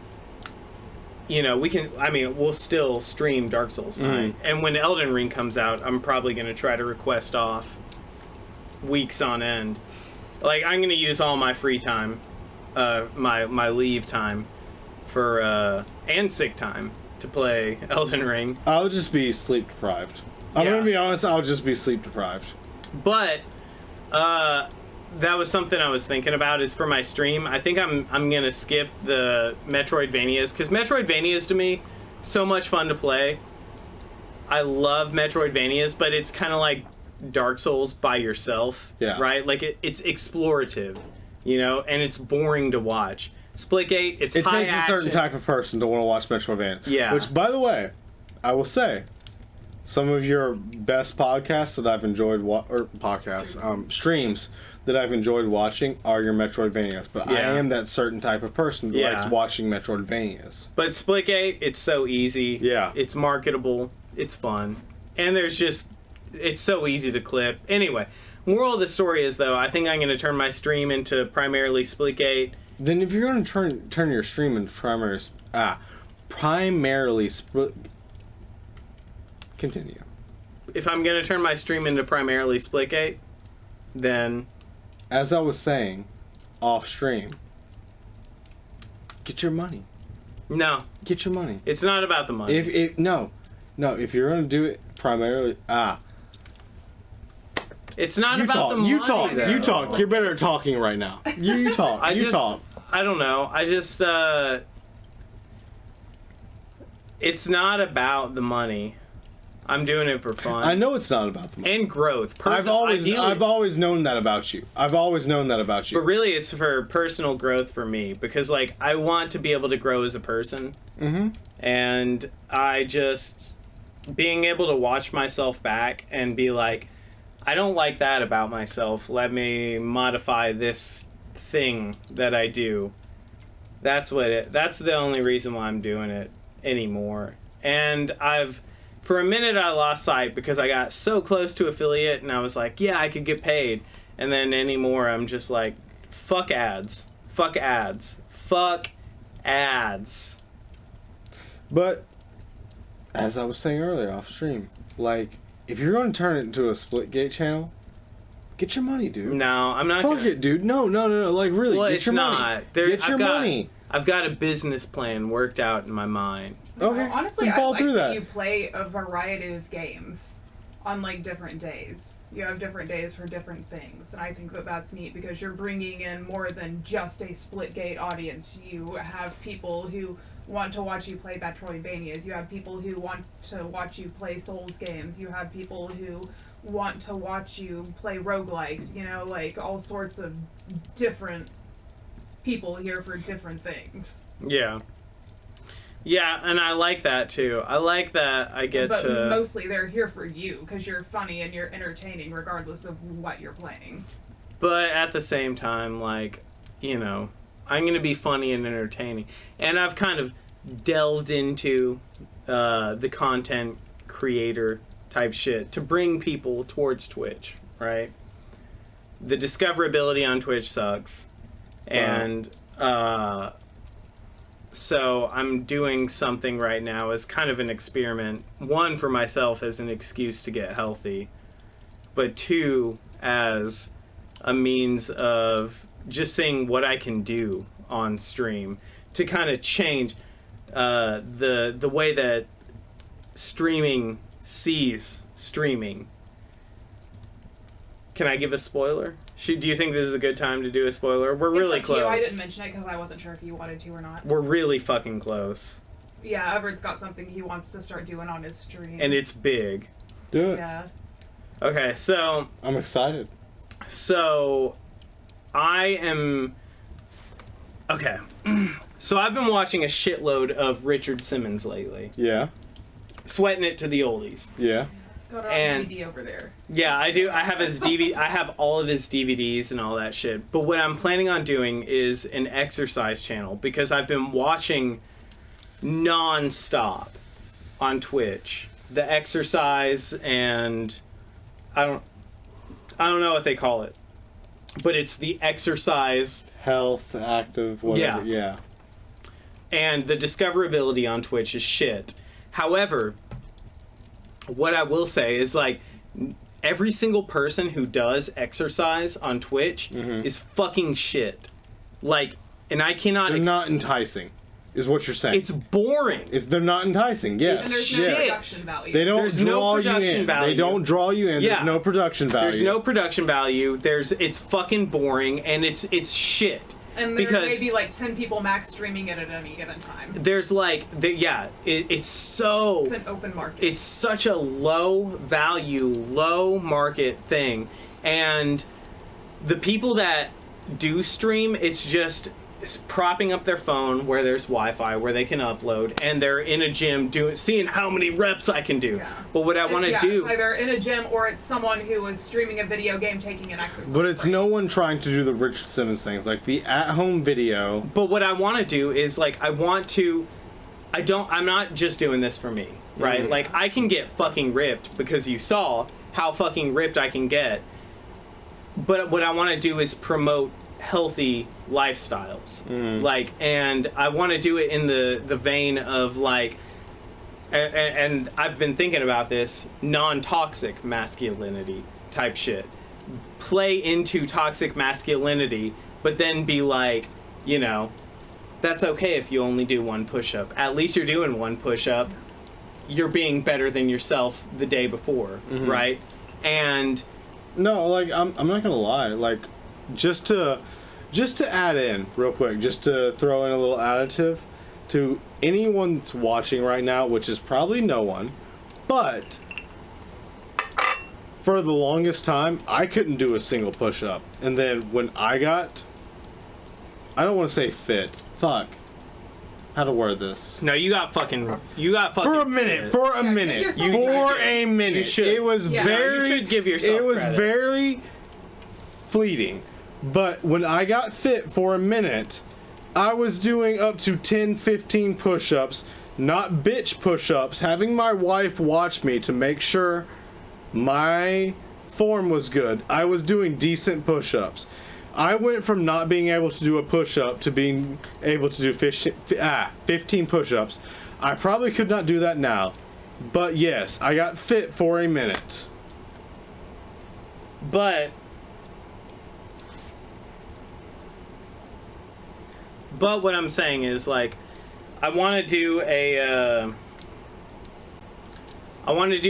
you know we'll still stream Dark Souls night, and when Elden Ring comes out, I'm probably gonna try to request off weeks on end. Like, I'm gonna use all my free time, my leave time, for and sick time to play Elden Ring. I'll just be sleep deprived. I'm Yeah. gonna be honest. I'll just be sleep deprived. But that was something I was thinking about. Is for my stream, I think I'm gonna skip the Metroidvanias, because Metroidvanias to me so much fun to play. I love Metroidvanias, but it's kind of like Dark Souls by yourself, right? Like it's explorative, you know, and it's boring to watch. Splitgate, it takes a certain type of person to want to watch Metroidvania. Yeah. Which, by the way, I will say, some of your best podcasts that I've enjoyed, streams that I've enjoyed watching are your Metroidvanias. But I am that certain type of person that likes watching Metroidvanias. But Splitgate, it's so easy. Yeah. It's marketable. It's fun. And it's so easy to clip. Anyway, moral of the story is, though, I think I'm going to turn my stream into primarily Splitgate. Then if you're going to turn your stream into primarily split... Continue. If I'm going to turn my stream into primarily Splitgate, then... As I was saying, off stream, get your money. No. Get your money. It's not about the money. No, if you're going to do it primarily... It's not about the money. You talk. You're better at talking right now. You talk. Talk. I don't know. It's not about the money. I'm doing it for fun. I know it's not about the money. And growth. I've always known that about you. But really, it's for personal growth for me. Because, like, I want to be able to grow as a person. Mm-hmm. And being able to watch myself back and be like, I don't like that about myself. Let me modify this thing that I do. That's the only reason why I'm doing it anymore. And for a minute I lost sight because I got so close to affiliate and I was like, yeah, I could get paid. And then anymore I'm just like, fuck ads. Fuck ads. Fuck ads. But as I was saying earlier off stream, like, if you're going to turn it into a Splitgate channel, get your money, dude. No, I'm not. Fuck it, dude. No. Like, really, well, get your money. Get your money. I've got a business plan worked out in my mind. Okay. Well, honestly, I like that you play a variety of games on, like, different days. You have different days for different things, and I think that that's neat because you're bringing in more than just a Splitgate audience. You have people who want to watch you play Metroidvanias. You have people who want to watch you play Souls games. You have people who want to watch you play roguelikes. You know, like, all sorts of different people here for different things. Yeah. Yeah, and I like that too. I like that I get but to... mostly they're here for you because you're funny and you're entertaining regardless of what you're playing. But at the same time, like, you know, I'm going to be funny and entertaining. And I've kind of delved into the content creator type shit to bring people towards Twitch, right? The discoverability on Twitch sucks. And so I'm doing something right now as kind of an experiment. One, for myself as an excuse to get healthy. But two, as a means of just seeing what I can do on stream to kind of change the way that streaming sees streaming. Can I give a spoiler? Do you think this is a good time to do a spoiler? We're really close. I didn't mention it because I wasn't sure if you wanted to or not. We're really fucking close. Yeah, Everett's got something he wants to start doing on his stream. And it's big. Do it. Yeah. Okay, so... I'm excited. So, I am... Okay. So I've been watching a shitload of Richard Simmons lately. Yeah. Sweating it to the oldies. Yeah. Got our DVD over there. Yeah, I do. I have his DVD. I have all of his DVDs and all that shit. But what I'm planning on doing is an exercise channel because I've been watching non-stop on Twitch the exercise and I don't know what they call it, but it's the exercise health active whatever. Yeah. And the discoverability on Twitch is shit. However, what I will say is, like, every single person who does exercise on Twitch is fucking shit. Like, and I cannot... They're not enticing, is what you're saying. It's boring. They're not enticing, yes. And there's no production value. They don't draw you in. Value. They don't draw you in. Yeah. There's no production value. There's no production value. It's fucking boring, and it's shit. And there may be like 10 people max streaming it at any given time. There's like, it's so... It's an open market. It's such a low value, low market thing. And the people that do stream, it's just propping up their phone where there's Wi-Fi, where they can upload, and they're in a gym seeing how many reps I can do. Yeah. But what I want to do... It's either in a gym or it's someone who is streaming a video game taking an exercise. But it's no one trying to do the Richard Simmons things, like the at-home video. But what I want to do is, like, I'm not just doing this for me, right? Mm-hmm. Like, I can get fucking ripped because you saw how fucking ripped I can get. But what I want to do is promote healthy lifestyles, like, and I want to do it in the vein of like, and I've been thinking about this non-toxic masculinity type shit. Play into toxic masculinity, but then be like, you know, that's okay if you only do one push-up. At least you're doing one push-up. You're being better than yourself the day before, right? And no, like I'm not gonna lie, like. Just to add in real quick, just to throw in a little additive to anyone that's watching right now, which is probably no one, but for the longest time, I couldn't do a single push-up. And then when I don't want to say fit. Fuck. How to word this? No, you got fucking for a minute. You should. It was you should give yourself It was credit. very fleeting. But when I got fit for a minute, I was doing up to 10, 15 push-ups, not bitch push-ups, having my wife watch me to make sure my form was good. I was doing decent push-ups. I went from not being able to do a push-up to being able to do 15 push-ups. I probably could not do that now. But yes, I got fit for a minute. But what I'm saying is, like, I want to do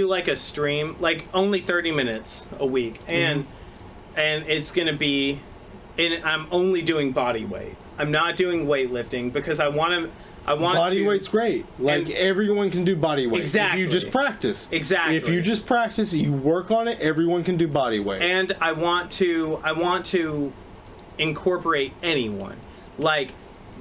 like a stream, like only 30 minutes a week, and it's gonna be, and I'm only doing body weight. I'm not doing weightlifting because I want body weight's great. Like, everyone can do body weight. Exactly. If you just practice. Exactly. If you just practice, you work on it, everyone can do body weight. And I want to incorporate anyone, like.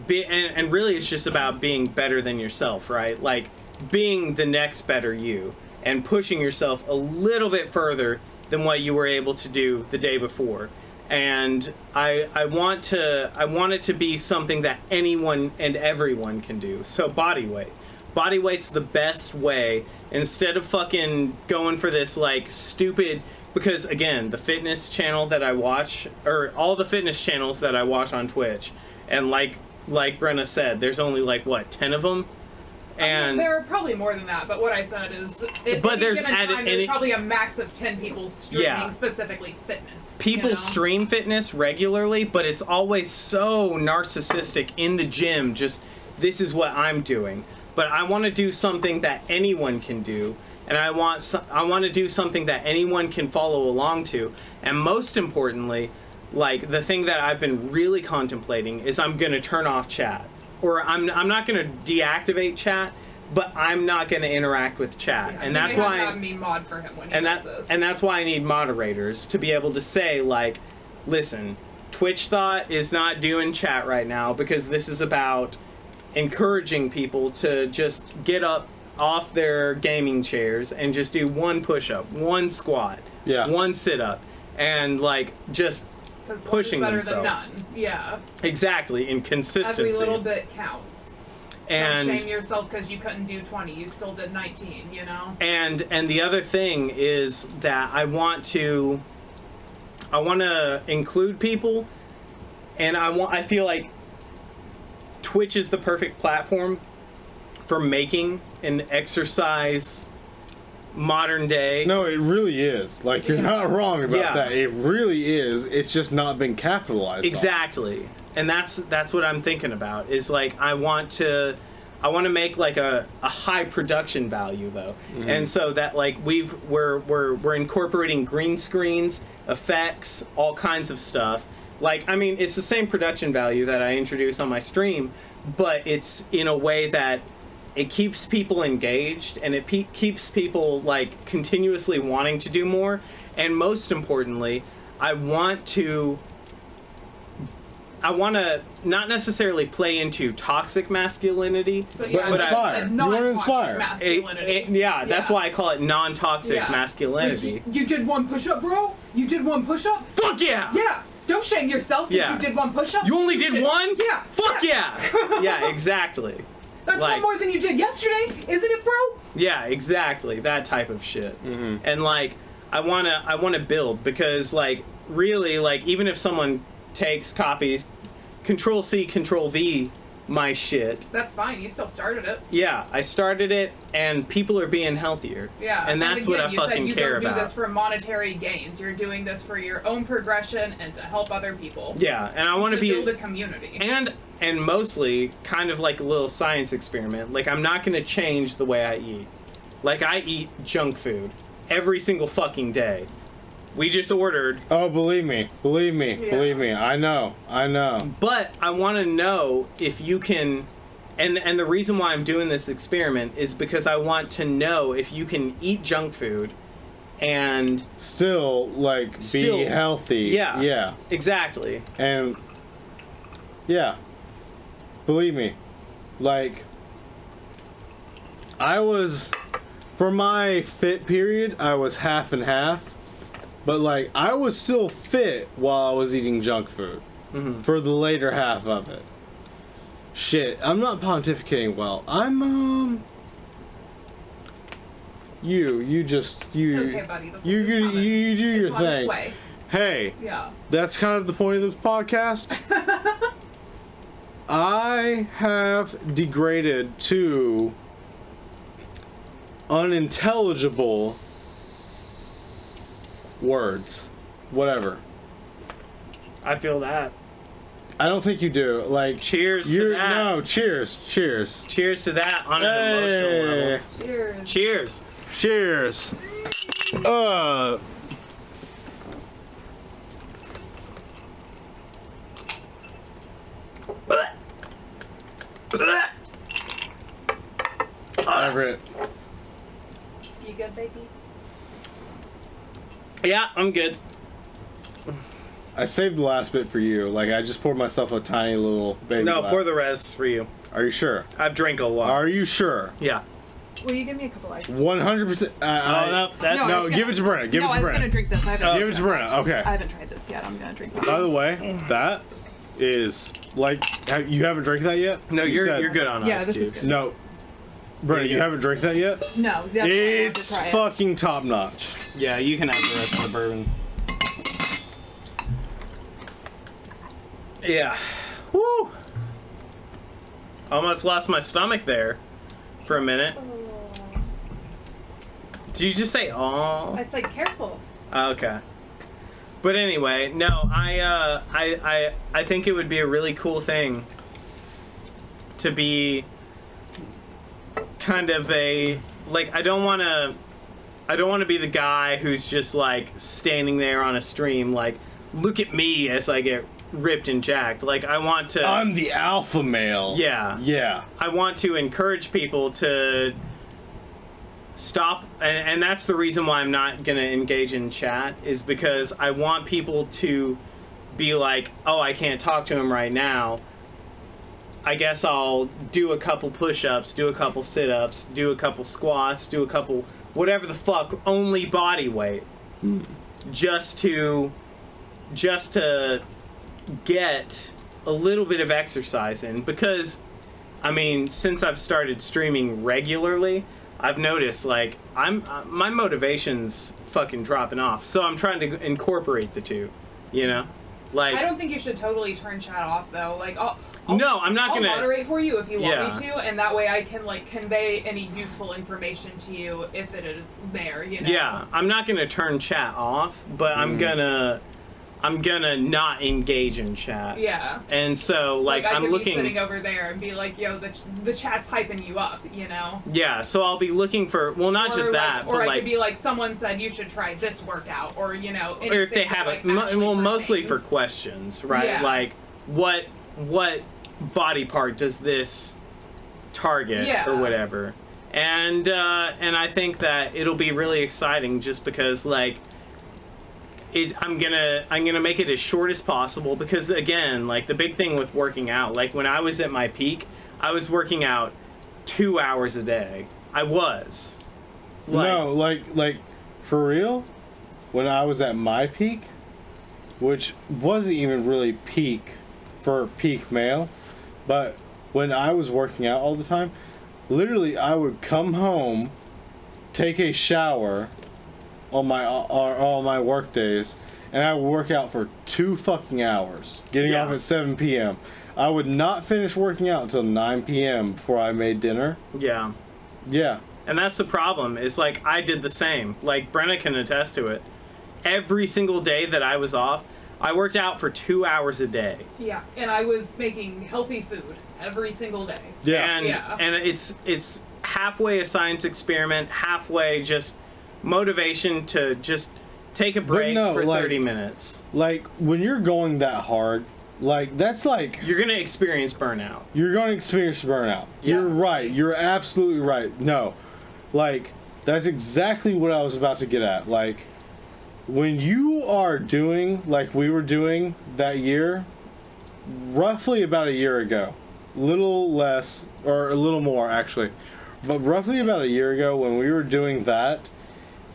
And really it's just about being better than yourself, right? Like, being the next better you and pushing yourself a little bit further than what you were able to do the day before. And I want it to be something that anyone and everyone can do. So body weight. Body weight's the best way, instead of fucking going for this like stupid, because again, the fitness channel that I watch, or all the fitness channels that I watch on Twitch, and like Brenna said, there's only like, what, 10 of them? And there are probably more than that, but what I said is, there's probably a max of 10 people streaming specifically fitness. People stream fitness regularly, but it's always so narcissistic in the gym, just, this is what I'm doing. But I want to do something that anyone can do, and I want to do something that anyone can follow along to, and most importantly, like, the thing that I've been really contemplating is I'm going to turn off chat. Or I'm not going to deactivate chat, but I'm not going to interact with chat. Yeah, and that's why have me mod for him when he does this. And that's why I need moderators to be able to say, like, listen, Twitch Thought is not doing chat right now because this is about encouraging people to just get up off their gaming chairs and just do one push-up, one squat, one sit-up, and, like, just pushing better themselves. Than none. Yeah. Exactly, in consistency. Every little bit counts. And don't shame yourself because you couldn't do 20. You still did 19. You know. And the other thing is that I want to include people, and I feel like Twitch is the perfect platform for making an exercise modern day. No, it really is. Like, you're not wrong about that. It really is. It's just not been capitalized exactly on. And that's what I'm thinking about, is like, I want to make like a high production value though. And so that, like, we're incorporating green screens, effects, all kinds of stuff, Like, I mean, it's the same production value that I introduce on my stream, but it's in a way that it keeps people engaged, and it keeps people, like, continuously wanting to do more. And most importantly, I want to not necessarily play into toxic masculinity, But inspire. You want to inspire. Masculinity. That's why I call it non-toxic masculinity. You did one push-up, bro? You did one push-up? Fuck yeah! Yeah. Don't shame yourself because you did one push-up. You only did one? Yeah. Fuck yeah! Yeah, exactly. That's one more than you did yesterday, isn't it, bro? Yeah, exactly. That type of shit. Mm-hmm. And, like, I wanna build, because, like, really, like, even if someone copies, Control-C, Control-V my shit. That's fine. You still started it. Yeah, I started it, and people are being healthier. Yeah. And that's again, what I fucking care about. You don't do this for monetary gains. You're doing this for your own progression and to help other people. Yeah, and I want to build a community. And mostly kind of like a little science experiment. Like, I'm not going to change the way I eat. Like, I eat junk food every single fucking day. We just ordered. Oh, believe me. I know. But I want to know if you can, and the reason why I'm doing this experiment is because I want to know if you can eat junk food and still be healthy. Yeah. Exactly. And yeah. Believe me. Like, for my fit period, I was half and half. But, like, I was still fit while I was eating junk food. Mm-hmm. For the later half of it. Shit, I'm not pontificating well. I'm, You just, you... It's okay, buddy. You do your on its thing. way. Hey. Yeah. That's kind of the point of this podcast. I have degraded to unintelligible words. Whatever. I feel that. I don't think you do. Like, cheers to that. No, cheers. Cheers to that on an emotional level. Cheers. Cheers. Everett. You good, baby? Yeah, I'm good. I saved the last bit for you. Like, I just poured myself a tiny little baby glass. Pour the rest for you. Are you sure? I've drank a lot. Are you sure? Yeah. Will you give me a couple ice? 100%. No, give it to Brenna. Give it to Brenna. I was gonna drink this. Give it to Brenna. Okay. I haven't tried this yet. I'm gonna drink that. By the way, that is like, you haven't drank that yet? No, you're good on ice this cubes. is good. No. Brenna, you haven't drank that yet? No. That's It's why I have to try it. fucking top notch. Yeah, you can have the rest of the bourbon. Yeah. Woo! Almost lost my stomach there for a minute. Did you just say "aw"? I said careful. Okay. But anyway, no, I think it would be a really cool thing to be kind of a, like, I don't want to be the guy who's just like standing there on a stream like, look at me as I get ripped and jacked. Like, I want to... I'm the alpha male. Yeah. I want to encourage people to stop, and that's the reason why I'm not going to engage in chat, is because I want people to be like, oh, I can't talk to him right now. I guess I'll do a couple push-ups, do a couple sit-ups, do a couple squats, do a couple whatever the fuck, only body weight. Just to get a little bit of exercise in, because I mean, since I've started streaming regularly, I've noticed like my motivation's fucking dropping off. So I'm trying to incorporate the two, you know? Like, I don't think you should totally turn chat off though. Like, I'm not gonna moderate for you if you want me to, and that way I can like convey any useful information to you if it is there, you know. Yeah, I'm not gonna turn chat off, but I'm gonna I'm gonna not engage in chat. Yeah. And so, like I I'm could looking. be sitting over there and be like, yo, the chat's hyping you up, you know? Yeah, so I'll be looking for, well, not just that, or but I like, could be like, someone said you should try this workout, or you know, or if they anything have that, it, like, actually well, mostly for pertains. questions, right? Yeah. Like, what body part does this target Yeah. or whatever? And I think that it'll be really exciting just because like I'm gonna make it as short as possible because again, like the big thing with working out, like when I was at my peak, I was working out 2 hours a day. I was. No, like for real, when I was at my peak, which wasn't even really peak for peak male, but when I was working out all the time, literally I would come home, take a shower on my work days, and I would work out for 2 fucking hours, getting Yeah. off at 7 p.m. I would not finish working out until 9 p.m. before I made dinner. Yeah. Yeah. And that's the problem, is like I did the same. Like Brenna can attest to it. Every single day that I was off, I worked out for 2 hours a day. Yeah, and I was making healthy food every single day. Yeah. And it's halfway a science experiment, halfway just motivation to just take a break for 30 minutes. Like when you're going that hard, like that's like You're gonna experience burnout. you're going to experience burnout. Yeah. You're right. You're absolutely right. No, like that's exactly what I was about to get at. Like when you are doing like we were doing that year, roughly about a year ago, little less or a little more actually, but roughly about a year ago when we were doing that,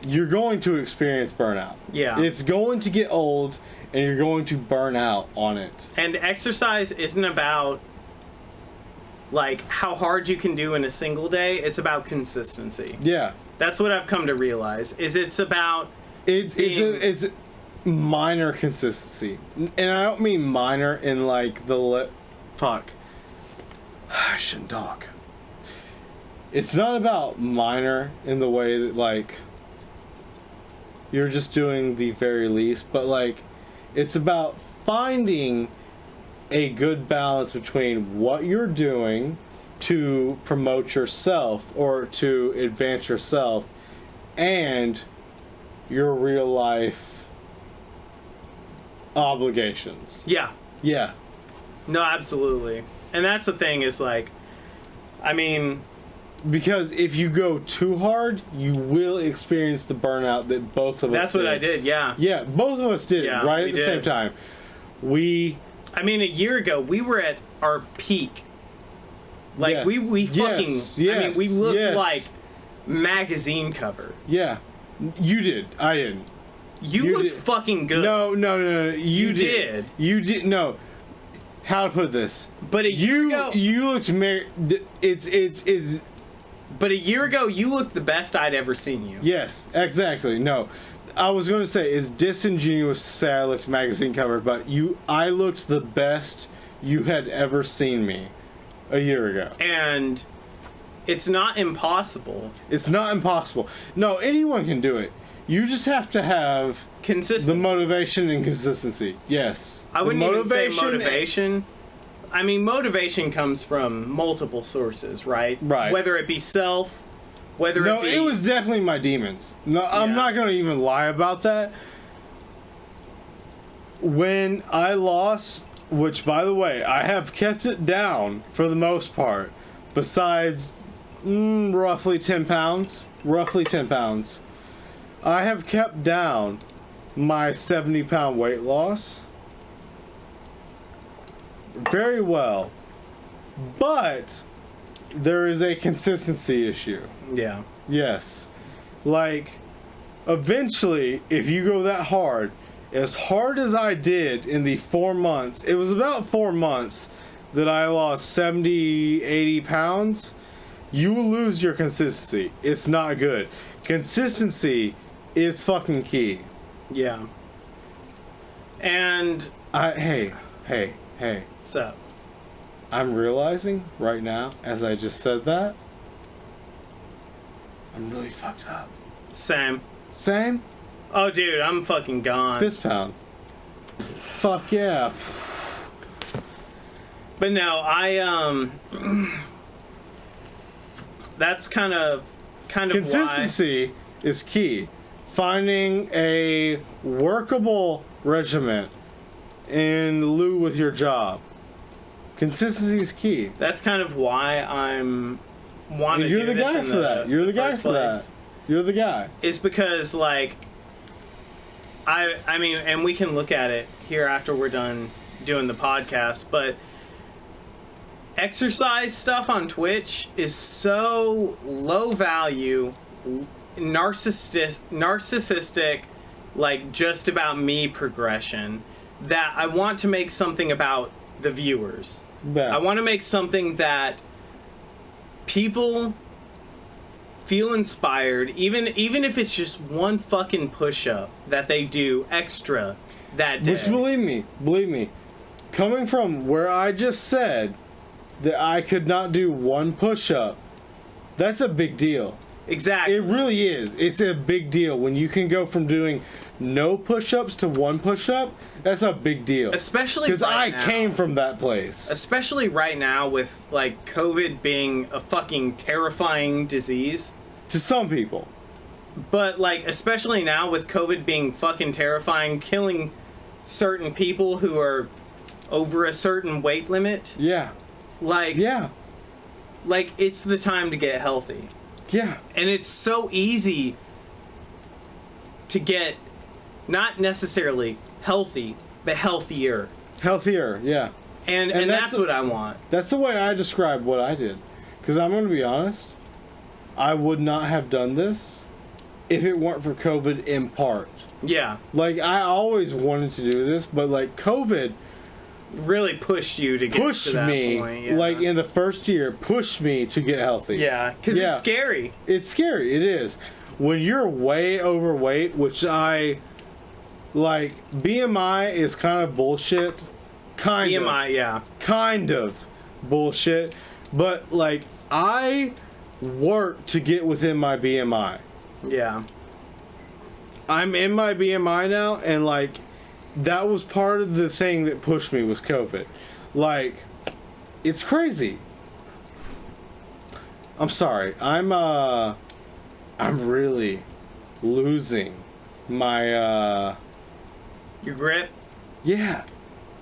you're going to experience burnout. Yeah. It's going to get old and you're going to burn out on it. And exercise isn't about like how hard you can do in a single day, it's about consistency. Yeah. That's what I've come to realize, is it's about It's minor consistency, and I don't mean minor in like fuck. I shouldn't talk. It's not about minor in the way that like you're just doing the very least, but like it's about finding a good balance between what you're doing to promote yourself or to advance yourself and your real life obligations. Yeah. Yeah. No, absolutely. And that's the thing is like, I mean, Because if you go too hard, you will experience the burnout that both of us that's what I did, yeah. Yeah, both of us did, Yeah, right we at the same did. time. I mean, a year ago, we were at our peak. Like, Yes. we fucking, Yes, I mean, we looked yes. like magazine cover. Yeah. You did. I didn't. You looked did. fucking good. No. You did. You did. No. How to put this? But a year ago, You looked. It's. but a year ago, you looked the best I'd ever seen you. Yes, exactly. No, I was going to say it's disingenuous to say I looked magazine cover, but I looked the best you had ever seen me a year ago. And it's not impossible. It's not impossible. No, anyone can do it. You just have to have Consistent. the motivation and consistency. Yes. I The wouldn't even say motivation. I mean, motivation comes from multiple sources, right? Right. Whether it be self, whether No, it be... it was definitely my demons. No, I'm Yeah. not going to even lie about that. When I lost, which by the way, I have kept it down for the most part, besides roughly 10 pounds. Roughly 10 pounds. I have kept down my 70-pound weight loss very well. But there is a consistency issue. Yeah. Yes. Like, eventually, if you go that hard as I did in the 4 months, it was about 4 months that I lost 70, 80 pounds, you will lose your consistency. It's not good. Consistency is fucking key. Yeah. And... Hey. So... I'm realizing right now, as I just said that, I'm really fucked up. Same. Same? Oh, dude, I'm fucking gone. Fist pound. Fuck yeah. But no, that's kind of Consistency is key. Finding a workable regimen in lieu with your job. Consistency is key. That's kind of why I'm wanting to You're do the this guy in for that. You're the guy first for place. that. You're the guy. Is because like I mean, and we can look at it here after we're done doing the podcast, but exercise stuff on Twitch is so low value, narcissistic, like just about me progression, that I want to make something about the viewers. Yeah. I want to make something that people feel inspired, even if it's just one fucking push-up that they do extra that day. Which, believe me, coming from where I just said that I could not do one push-up, that's a big deal. Exactly. It really is. It's a big deal. When you can go from doing no push-ups to one push-up, that's a big deal. Especially because right I now. came from that place. Especially right now with, like, COVID being a fucking terrifying disease. To some people. But, like, especially now with COVID being fucking terrifying, killing certain people who are over a certain weight limit. Yeah. Like, Yeah. like, it's the time to get healthy. Yeah. And it's so easy to get not necessarily healthy, but healthier. Healthier, yeah. And that's what I want. That's the way I describe what I did. Because I'm going to be honest, I would not have done this if it weren't for COVID in part. Yeah. Like, I always wanted to do this, but, like, COVID Really pushed you to get pushed to that me, point. Yeah. like, in the first year, pushed me to get healthy. Yeah, because Yeah. it's scary. It's scary, it is. When you're way overweight, which I, like, BMI is kind of bullshit. BMI, yeah. Kind of bullshit. But, like, I work to get within my BMI. Yeah. I'm in my BMI now, and, like, that was part of the thing that pushed me was COVID. Like, it's crazy. I'm sorry. I'm really losing my, Your grip? yeah.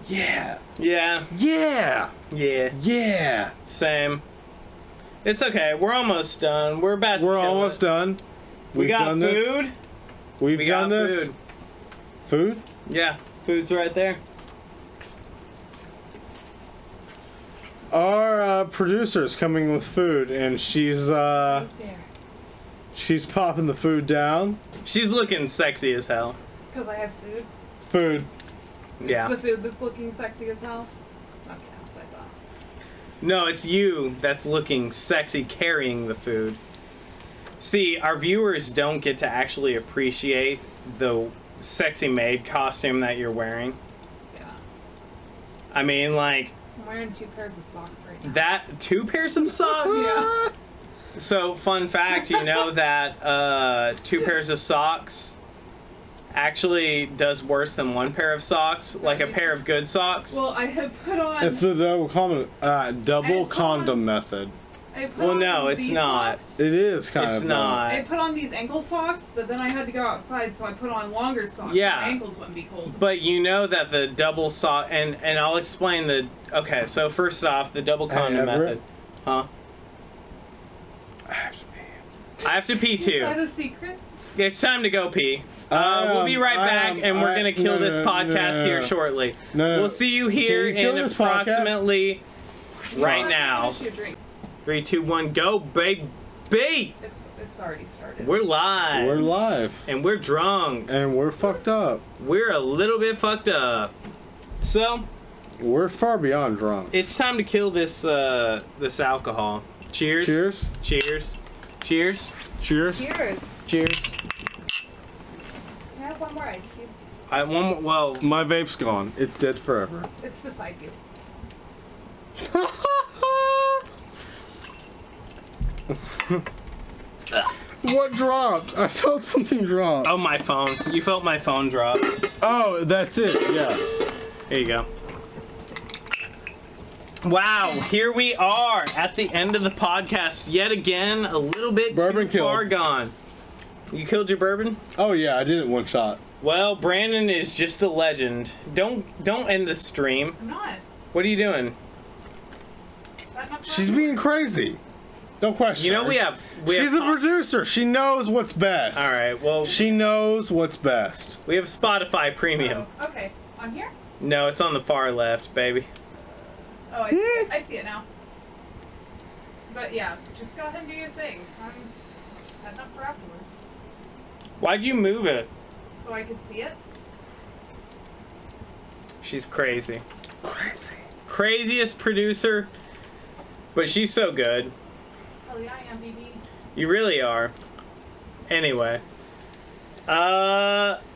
Yeah. Yeah. Yeah. Yeah. Yeah. Same. It's okay. We're almost done. We're about to We're kill almost it. done. We got done food. this. We've We done got this. food. Food? Yeah. Food's right there. Our producer's coming with food, and she's There. popping the food down. She's looking sexy as hell. Because I have food. Food. Yeah. It's the food that's looking sexy as hell. Okay, that's what I thought. No, it's you that's looking sexy carrying the food. See, our viewers don't get to actually appreciate the sexy maid costume that you're wearing. Yeah. I mean, like, I'm wearing 2 pairs of socks right now. that 2 pairs of socks? Yeah. So, fun fact, you know that 2 pairs of socks actually does worse than 1 pair of socks? Like a pair of good socks? Well, I have put on. It's the double condom method. I put Well, on no, it's these not. socks. It is kind It's of. not. I put on these ankle socks, but then I had to go outside, so I put on longer socks. Yeah. So my ankles wouldn't be cold. But you know that the double sock, and I'll explain the, okay, so first off, the double condom Everett? method. Huh? I have to pee. I have to pee Is that too. a secret? It's time to go pee. We'll be right back, and we're going to kill this podcast here shortly. No. We'll see you here Can you kill in this podcast? approximately right Well, now. finish your drink. 3, 2, 1, go, baby! It's already started. We're live. We're live. And we're drunk. And we're fucked up. We're a little bit fucked up. So, We're far beyond drunk. it's time to kill this this alcohol. Cheers. Cheers. Cheers. Cheers. Cheers. Cheers. Cheers. Can I have one more ice cube? I one more, well, My vape's gone. It's dead forever. It's beside you. What dropped? I felt something drop. Oh, my phone. You felt my phone drop. Oh, that's it. Yeah. Here you go. Wow, here we are at the end of the podcast yet again. A little bit Bourbon too far killed. gone. You killed your bourbon? Oh yeah, I did it one shot. Well, Brandon is just a legend. Don't end the stream. I'm not. What are you doing? Setting up She's being crazy. Don't question. You know her. we have She's a producer. She knows what's best. All right. Well, She knows what's best. we have Spotify Premium. Oh, okay. On here? No, it's on the far left, baby. Oh, I see it. I see it now. But yeah, just go ahead and do your thing. I'm setting up for afterwards. Why'd you move it? So I could see it. She's crazy. Crazy. Craziest producer, but she's so good. Hell yeah, I am, BB. You really are. Anyway.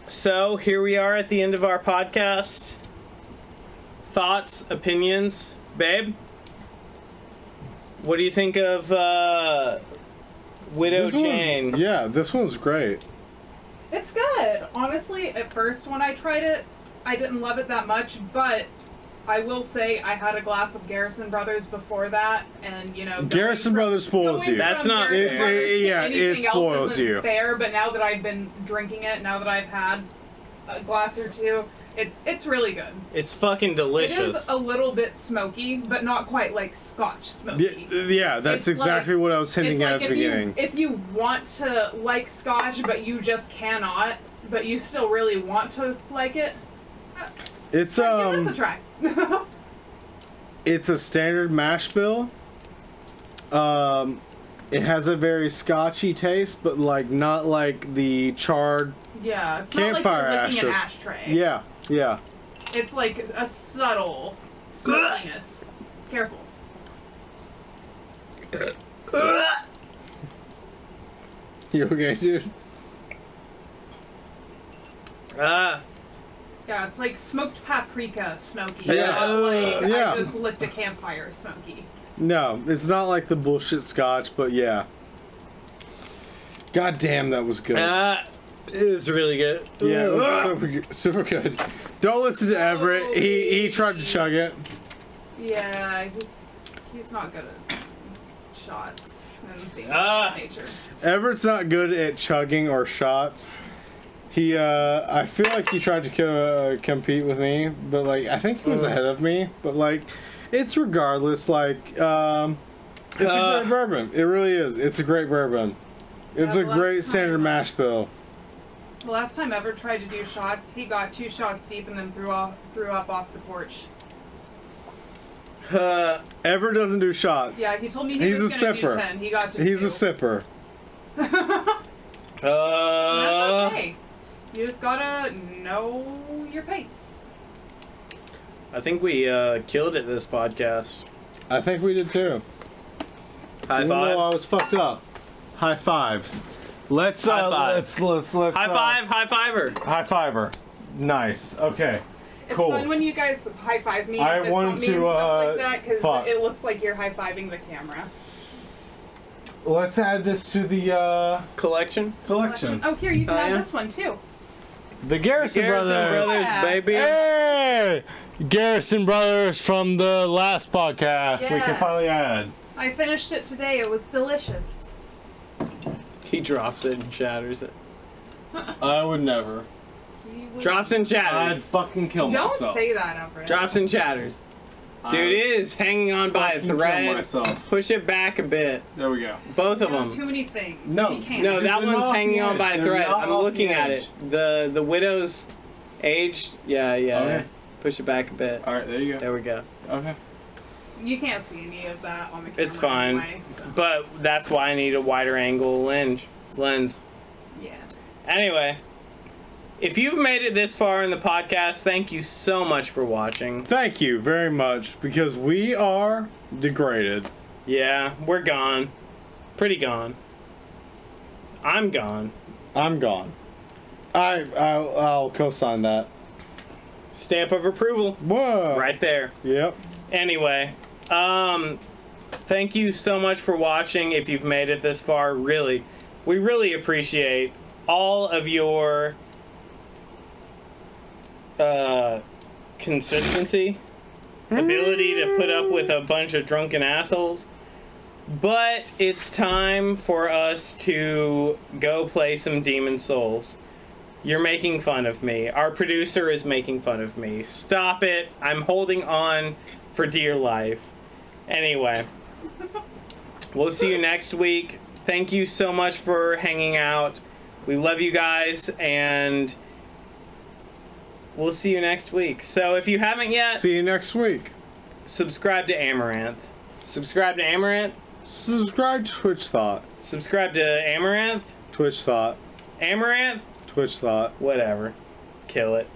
So here we are at the end of our podcast. Thoughts, opinions, babe? What do you think of Widow Jane? Yeah, this one's great. It's good. Honestly, at first when I tried it, I didn't love it that much, but I will say I had a glass of Garrison Brothers before that, and you know, Garrison Brothers spoils you. That's not Garrison It's Brothers to yeah, anything it else spoils isn't you. fair, but now that I've been drinking it, now that I've had a glass or two, it's really good. It's fucking It delicious. is a little bit smoky, but not quite like Scotch smoky. Yeah, that's It's exactly like- what I was hinting It's at like at the beginning. if you want to like Scotch, but you just cannot, but you still really want to like it, It's give this a try. it's a standard mash bill. It has a very Scotchy taste, but like not like the charred. Yeah, it's Campfire not like you're licking an ashes. ashtray. Yeah, yeah. It's like a subtle smokiness. Careful. You okay, dude? Ah, Yeah, it's like smoked paprika smoky. Yeah. Not like Yeah. I just lit a campfire smoky. No, it's not like the bullshit Scotch, but yeah. God damn, that was good. it was really good. Yeah, it was super good. Don't listen to Everett. He tried to chug it. Yeah, he's not good at shots and things of Ah. that nature. Everett's not good at chugging or shots. He, I feel like he tried to compete with me, but like I think he was ahead of me. But like, it's regardless. Like, it's a great bourbon. It really is. It's a great bourbon. It's Yeah, a the great last standard time- mash bill. The last time Everett tried to do shots, he got 2 shots deep and then threw up off the porch. Everett doesn't do shots. Yeah, he told me he He's was a gonna do sipper. 10. He got to He's 2. a sipper. That's okay. You just gotta know your pace. I think we killed it this podcast. I think we did too. High Even though I fives. was fucked up. High fives. Let's High five. let's High five, high fiver. high fiver. Nice. Okay. It's Cool. fun when you guys high five me. I and fist wanted bump me to, and stuff like that because fuck. it looks like you're high fiving the camera. Let's add this to the Collection. collection. Oh, here you can Oh, add yeah? this one too. The Garrison, Garrison Brothers, Yeah. baby. Hey! Garrison Brothers from the last podcast. We can Yeah. finally add. I finished it today. It was delicious. He drops it and shatters it. I would never. He was- Drops and I'd shatters. fucking kill Don't myself. say that, Everett. Drops and shatters. Dude, it is hanging on by a Fucking kill thread. myself. Push it back a bit. There we go. Both of No, them. too many things. No. You can't. No, that They're one's not off hanging the on by a edge. thread. They're not I'm off looking the at edge. it. The widow's aged. Yeah. Okay. Push it back a bit. All right, there you go. There we go. Okay. You can't see any of that on the camera. It's fine. Anyway, so. But that's why I need a wider angle lens. Yeah. Anyway, if you've made it this far in the podcast, thank you so much for watching. Thank you very much because we are degraded. Yeah, we're gone. Pretty gone. I'm gone. I'm gone. I'll co-sign that. Stamp of approval. Whoa. Right there. Yep. Anyway, thank you so much for watching. If you've made it this far, really, we really appreciate all of your consistency, ability to put up with a bunch of drunken assholes. But it's time for us to go play some Demon Souls. You're making fun of me. Our producer is making fun of me. Stop it. I'm holding on for dear life. Anyway, we'll see you next week. Thank you so much for hanging out. We love you guys, and we'll see you next week. So if you haven't yet, See you next week. subscribe to Amaranth. Subscribe to Amaranth. Subscribe to Twitch Thought. Subscribe to Amaranth. Twitch Thought. Amaranth. Twitch Thought. Whatever. Kill it.